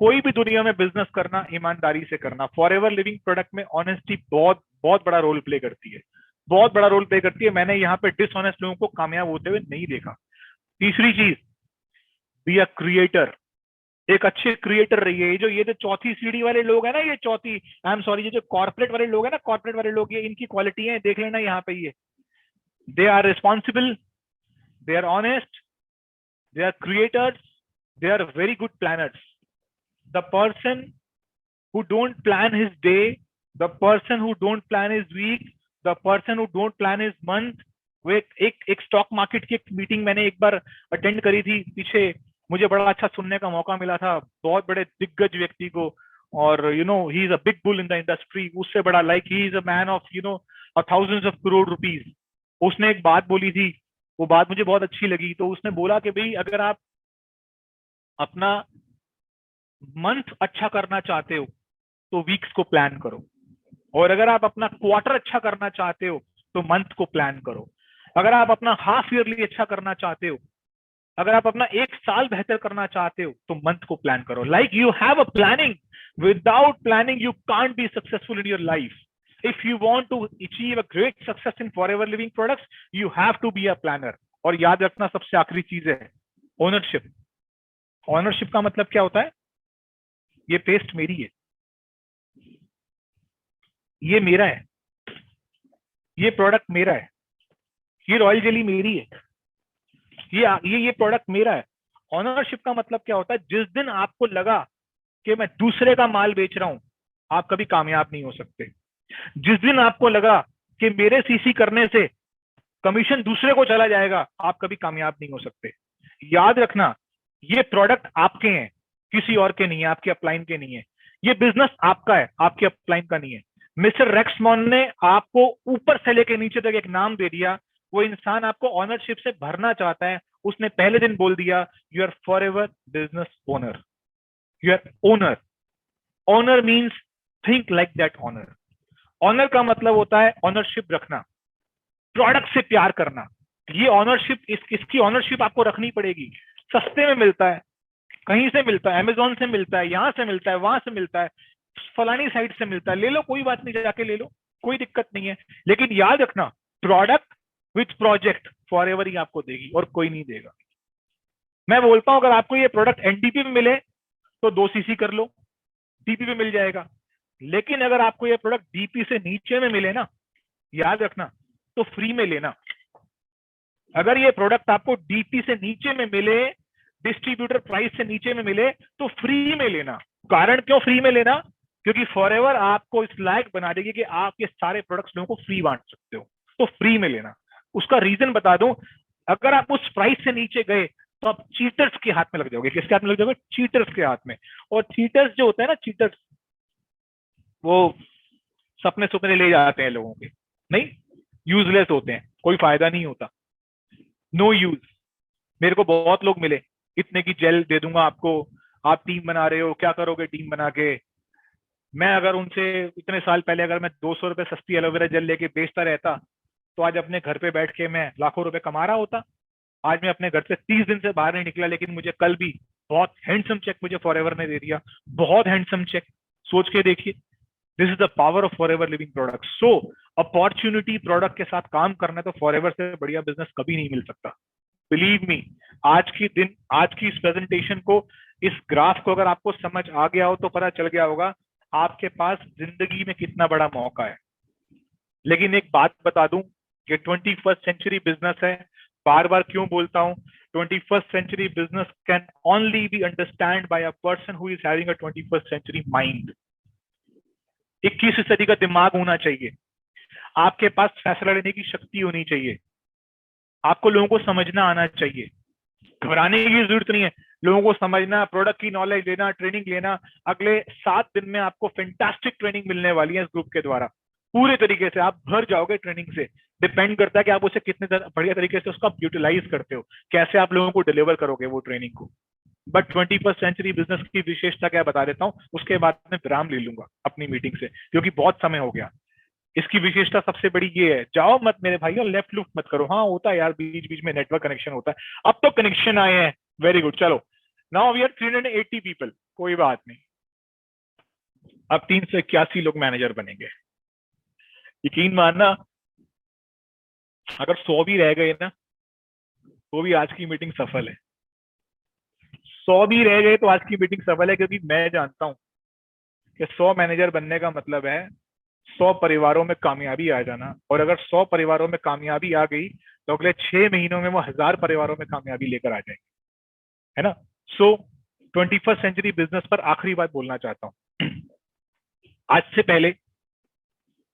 कोई भी दुनिया में बिजनेस करना ईमानदारी से करना। फॉरएवर लिविंग प्रोडक्ट में ऑनेस्टी बहुत बहुत बड़ा रोल प्ले करती है, बहुत बड़ा रोल प्ले करती है। मैंने यहाँ पे डिसऑनेस्ट लोगों को कामयाब होते हुए नहीं देखा। तीसरी चीज, बी अ क्रिएटर। एक अच्छे क्रिएटर रहिए। ये जो चौथी सीढ़ी वाले लोग हैं ना, ये चौथी, आई एम सॉरी, ये जो कॉर्पोरेट वाले लोग हैं ना, कॉर्पोरेट वाले लोग, ये इनकी क्वालिटी है, देख लेना यहाँ पे। ये they are responsible, they are honest, they are creators, they are very good planners. The person who don't plan his day, the person who don't plan his week, the person who don't plan his month। वो एक स्टॉक मार्केट की एक मीटिंग मैंने एक बार अटेंड करी थी पीछे। मुझे बड़ा अच्छा सुनने का मौका मिला था बहुत बड़े दिग्गज व्यक्ति को, और he is a big bull in the industry. उससे बड़ा, like he is a man of thousands of crore rupees. उसने एक बात बोली थी, वो बात मुझे बहुत अच्छी लगी। तो उसने बोला कि भाई, अगर आप अपना मंथ अच्छा करना चाहते हो तो वीक्स को प्लान करो, और अगर आप अपना क्वार्टर अच्छा करना चाहते हो तो मंथ को प्लान करो। अगर आप अपना हाफ ईयरली अच्छा करना चाहते हो, अगर आप अपना 1 साल बेहतर करना चाहते हो तो मंथ को प्लान करो। Like you have a planning. Without planning you can't be successful in your life. If you want to achieve a great success in forever living products, you have to be a planner. और याद रखना, सबसे आखिरी चीज है ओनरशिप। ओनरशिप का मतलब क्या होता है? ये पेस्ट मेरी है, ये मेरा है, ये प्रोडक्ट मेरा है, ये रॉयल जेली मेरी है, ये प्रोडक्ट मेरा है। ऑनरशिप का मतलब क्या होता है? जिस दिन आपको लगा कि मैं दूसरे का माल बेच रहा हूं, आप कभी कामयाब नहीं हो सकते। जिस दिन आपको लगा कि मेरे सीसी करने से कमीशन दूसरे को चला जाएगा, आप कभी कामयाब नहीं हो सकते। याद रखना, ये प्रोडक्ट आपके हैं, किसी और के नहीं है, आपके अपलाइन के नहीं है। ये बिजनेस आपका है, आपके अपलाइन का नहीं है। मिस्टर रेक्समॉन ने आपको ऊपर से लेके नीचे तक एक नाम दे दिया। वो इंसान आपको ऑनरशिप से भरना चाहता है। उसने पहले दिन बोल दिया, you are for ever business owner, you are owner. Owner means think like that owner. Owner का मतलब होता है ऑनरशिप रखना, प्रोडक्ट से प्यार करना। ये ऑनरशिप, इसकी ऑनरशिप आपको रखनी पड़ेगी। सस्ते में मिलता है, कहीं से मिलता है, अमेजोन से मिलता है, यहां से मिलता है, वहां से मिलता है, फलानी साइट से मिलता है, ले लो, कोई बात नहीं, जाके ले लो, कोई दिक्कत नहीं है। लेकिन याद रखना, प्रोडक्ट विथ प्रोजेक्ट फॉरएवर ही आपको देगी और कोई नहीं देगा। मैं बोलता हूं, अगर आपको ये प्रोडक्ट एनडीपी में मिले तो 2 सीसी कर लो, डीपी पे मिल जाएगा। लेकिन अगर आपको ये प्रोडक्ट डीपी से नीचे में मिले ना, याद रखना, तो फ्री में लेना। अगर ये प्रोडक्ट आपको डीपी से नीचे में मिले, डिस्ट्रीब्यूटर प्राइस से नीचे में मिले, तो फ्री में लेना। कारण क्यों फ्री में लेना? क्योंकि फॉरएवर आपको इस लायक बना देगी कि आप ये सारे प्रोडक्ट्स लोगों को फ्री बांट सकते हो, तो फ्री में लेना। उसका रीजन बता दूं, अगर आप उस प्राइस से नीचे गए तो आप चीटर्स के हाथ में लग जाओगे। किसके हाथ में लग जाओगे? चीटर्स के हाथ में। और चीटर्स जो होता है ना, चीटर्स, वो सपने सुपने ले जाते हैं लोगों के, नहीं, यूजलेस होते हैं, कोई फायदा नहीं होता, नो यूज। मेरे को बहुत लोग मिले, इतने की जेल दे दूंगा आपको, आप टीम बना रहे हो, क्या करोगे टीम बना के। मैं अगर उनसे इतने साल पहले अगर मैं 200 रुपए सस्ती एलोवेरा जेल लेके बेचता रहता, तो आज अपने घर पे बैठ के मैं लाखों रुपए कमा रहा होता। आज मैं अपने घर से 30 दिन से बाहर नहीं निकला, लेकिन मुझे कल भी बहुत हैंडसम चेक मुझे फॉरएवर ने दे दिया, बहुत हैंडसम चेक। सोच के देखिए, this is the power of forever living product. So opportunity product के साथ काम करना है तो फॉरएवर से बढ़िया बिजनेस कभी नहीं मिल सकता, बिलीव मी। आज की इस प्रेजेंटेशन को, इस ग्राफ को अगर आपको समझ आ गया हो तो पता चल गया होगा आपके पास जिंदगी में कितना बड़ा मौका है। लेकिन एक बात बता दूं, ये 21st सेंचुरी बिजनेस है। बार बार क्यों बोलता हूं, 21st century business can only be understand by a person who is having a 21st century mind. 21वीं सदी का दिमाग होना चाहिए, आपके पास फैसला लेने की शक्ति होनी चाहिए, आपको लोगों को समझना आना चाहिए, घबराने की जरूरत नहीं है। लोगों को समझना, प्रोडक्ट की नॉलेज लेना, ट्रेनिंग लेना। अगले 7 दिन में आपको फैंटास्टिक ट्रेनिंग मिलने वाली है इस ग्रुप के द्वारा, पूरे तरीके से आप भर जाओगे ट्रेनिंग से। डिपेंड करता है कि आप उसे कितने बढ़िया तरीके से उसको आप यूटिलाइज करते हो, कैसे आप लोगों को डिलीवर करोगे वो ट्रेनिंग को। बट 21st सेंचुरी बिजनेस की विशेषता क्या बता देता हूँ, उसके बाद में विराम ले लूंगा अपनी मीटिंग से, क्योंकि बहुत समय हो गया। इसकी विशेषता सबसे बड़ी ये है, जाओ मत मेरे भाइयों, लेफ्ट लुफ्ट मत करो। हाँ होता है यार, बीच बीच में नेटवर्क कनेक्शन होता है, अब तो कनेक्शन आए हैं, वेरी गुड। चलो, नाउ वी आर 380 पीपल, कोई बात नहीं, अब 381 लोग मैनेजर बनेंगे। यकीन मानना, अगर 100 भी रह गए ना तो भी आज की मीटिंग सफल है। 100 भी रह गए तो आज की मीटिंग सफल है, क्योंकि मैं जानता हूं कि 100 मैनेजर बनने का मतलब है 100 परिवारों में कामयाबी आ जाना। और अगर 100 परिवारों में कामयाबी आ गई तो अगले 6 महीनों में वो 1000 परिवारों में कामयाबी लेकर आ जाएंगे, है ना। सो 21st सेंचुरी बिजनेस पर आखिरी बात बोलना चाहता हूं। आज से पहले,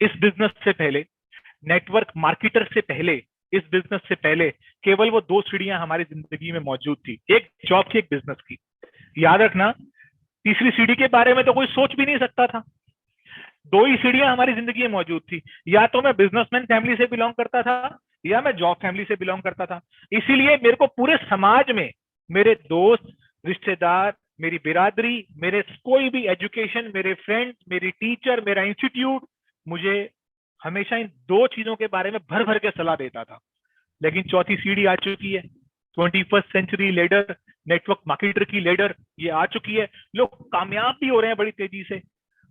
इस बिजनेस से पहले, नेटवर्क मार्केटर से पहले, इस बिजनेस से पहले केवल वो 2 सीढ़ियां हमारी जिंदगी में मौजूद थी, एक जॉब की, एक बिजनेस की। याद रखना, तीसरी सीढ़ी के बारे में तो कोई सोच भी नहीं सकता था। 2 ही सीढ़ियां हमारी जिंदगी में मौजूद थी, या तो मैं बिजनेसमैन फैमिली से बिलोंग करता था या मैं जॉब फैमिली से बिलोंग करता था। इसीलिए मेरे को पूरे समाज में मेरे दोस्त, रिश्तेदार, मेरी बिरादरी, मेरे कोई भी एजुकेशन, मेरे फ्रेंड्स, मेरी टीचर, मेरा इंस्टीट्यूट मुझे हमेशा इन 2 चीजों के बारे में भर भर के सलाह देता था। लेकिन चौथी सीढ़ी आ चुकी है, 21st century leader, network marketer की लीडर, ये आ चुकी है। लोग कामयाब भी हो रहे हैं बड़ी तेजी से।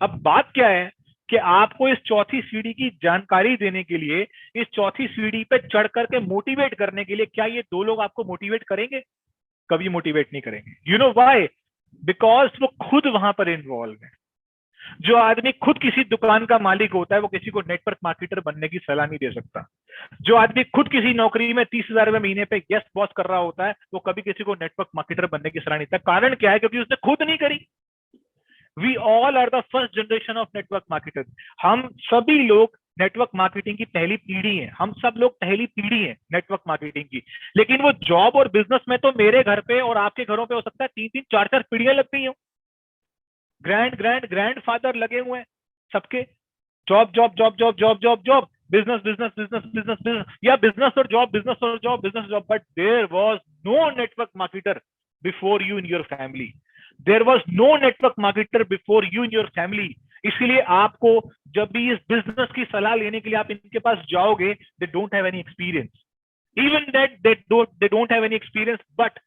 अब बात क्या है कि आपको इस चौथी सीढ़ी की जानकारी देने के लिए, इस चौथी सीढ़ी पे चढ़ करके मोटिवेट करने के लिए, क्या ये 2 लोग आपको मोटिवेट करेंगे? कभी मोटिवेट नहीं करेंगे। You know why? बिकॉज वो खुद वहां पर इन्वॉल्व है। जो आदमी खुद किसी दुकान का मालिक होता है वो किसी को नेटवर्क मार्केटर बनने की सलाह नहीं दे सकता। जो आदमी खुद किसी नौकरी में 30,000 रुपए महीने पे गेस्ट बॉस कर रहा होता है वो कभी किसी को नेटवर्क मार्केटर बनने की सलाह नहीं देता। कारण क्या है? क्योंकि उसने खुद नहीं करी। We all are the first generation of network marketer. हम सभी लोग नेटवर्क मार्केटिंग की पहली पीढ़ी है, हम सब लोग पहली पीढ़ी है नेटवर्क मार्केटिंग की। लेकिन वो जॉब और बिजनेस में तो मेरे घर पे और आपके घरों पे हो सकता है 3-3, 4-4 पीढ़ियां लग गई हो। ग्रैंड फादर लगे हुए हैं सबके, job job job job job job job, business business business business business, या बिजनेस और जॉब, बिजनेस और job, business job. But there was no network marketer before you in your family. There was no network marketer before you in your family. इसलिए आपको जब भी इस बिजनेस की सलाह लेने के लिए आप इनके पास जाओगे, they don't have any experience, even that they don't have any experience, but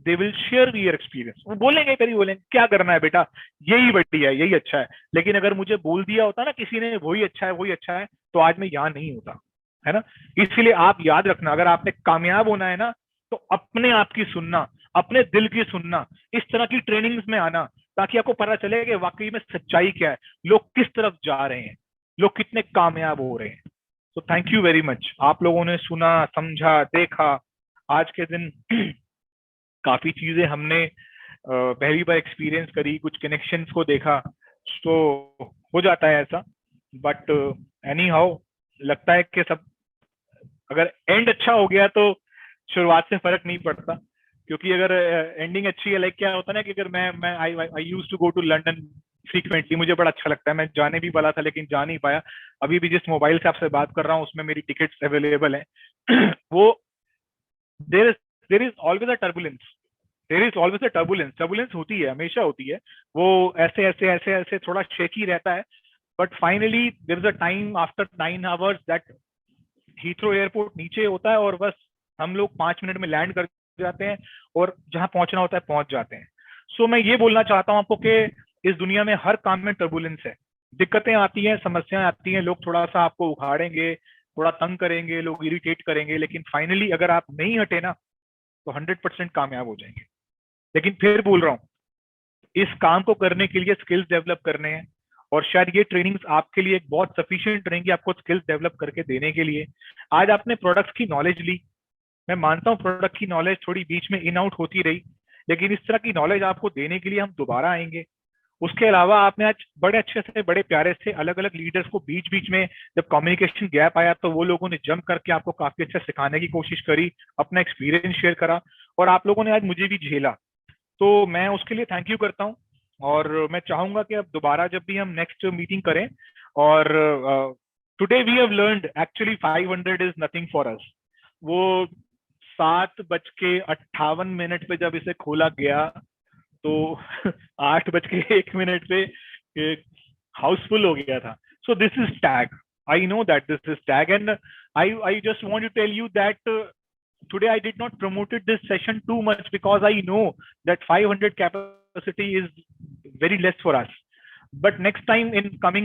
they will share your experience. वो बोलेंगे, कभी बोलेंगे क्या करना है बेटा, यही बढ़िया है, यही अच्छा है। लेकिन अगर मुझे बोल दिया होता ना किसी ने वही अच्छा है वही अच्छा है, तो आज मैं यहां नहीं होता, है ना। इसलिए आप याद रखना, अगर आपने कामयाब होना है ना, तो अपने आप की सुनना, अपने दिल की सुनना, इस तरह की ट्रेनिंग्स में आना, ताकि आपको पता चले कि वाकई में सच्चाई क्या है, लोग किस तरफ जा रहे हैं, लोग कितने कामयाब हो रहे हैं। तो थैंक यू वेरी मच, आप लोगों ने सुना, समझा, देखा। आज के दिन काफी चीजें हमने पहली बार एक्सपीरियंस करी, कुछ कनेक्शंस को देखा, तो हो जाता है ऐसा। बट एनी हाउ, लगता है कि सब, अगर एंड अच्छा हो गया तो शुरुआत से फर्क नहीं पड़ता। क्योंकि अगर एंडिंग अच्छी है, लाइक क्या होता है ना कि अगर मैं I used to go to London frequently, मुझे बड़ा अच्छा लगता है। मैं जाने भी वाला था लेकिन जा नहीं पाया। अभी भी जिस मोबाइल से आपसे बात कर रहा हूँ उसमें मेरी टिकट्स अवेलेबल हैं। वो there is there is always a turbulence, there is always a turbulence, turbulence होती है, हमेशा होती है। वो ऐसे ऐसे ऐसे ऐसे थोड़ा शेकी रहता है, but finally there is a time after 9 hours that Heathrow airport नीचे होता है और बस हम लोग 5 मिनट में लैंड कर जाते हैं और जहां पहुंचना होता है पहुंच जाते हैं। सो मैं ये बोलना चाहता हूं आपको कि इस दुनिया में हर काम में टर्बुलेंस है, दिक्कतें आती हैं, समस्याएं आती हैं, लोग थोड़ा सा आपको उखाड़ेंगे, थोड़ा तंग करेंगे, लोग इरिटेट करेंगे, लेकिन फाइनली अगर आप नहीं हटे ना तो 100% कामयाब हो जाएंगे। लेकिन फिर बोल रहा हूँ, इस काम को करने के लिए स्किल्स डेवलप करने हैं, और शायद ये ट्रेनिंग्स आपके लिए एक बहुत सफिशिएंट रहेंगी आपको स्किल्स डेवलप करके देने के लिए। आज आपने प्रोडक्ट्स की नॉलेज ली, मैं मानता हूँ प्रोडक्ट की नॉलेज थोड़ी बीच में इन आउट होती रही, लेकिन इस तरह की नॉलेज आपको देने के लिए हम दोबारा आएंगे। उसके अलावा आपने आज बड़े अच्छे से, बड़े प्यारे से अलग अलग लीडर्स को बीच बीच में जब कम्युनिकेशन गैप आया तो वो लोगों ने जंप करके आपको काफी अच्छा सिखाने की कोशिश करी, अपना एक्सपीरियंस शेयर करा, और आप लोगों ने आज मुझे भी झेला, तो मैं उसके लिए थैंक यू करता हूँ। और मैं चाहूंगा कि अब दोबारा जब भी हम नेक्स्ट मीटिंग करें, और today we have learned actually 500 is nothing for us. वो 7:58 पे जब इसे खोला गया तो 8:01 पे हाउसफुल हो गया था। So this is tag, I know that this is tag, and I just want to tell you that today I did not promoted this session too much because I know that 500 capacity is very less for us. But next time in coming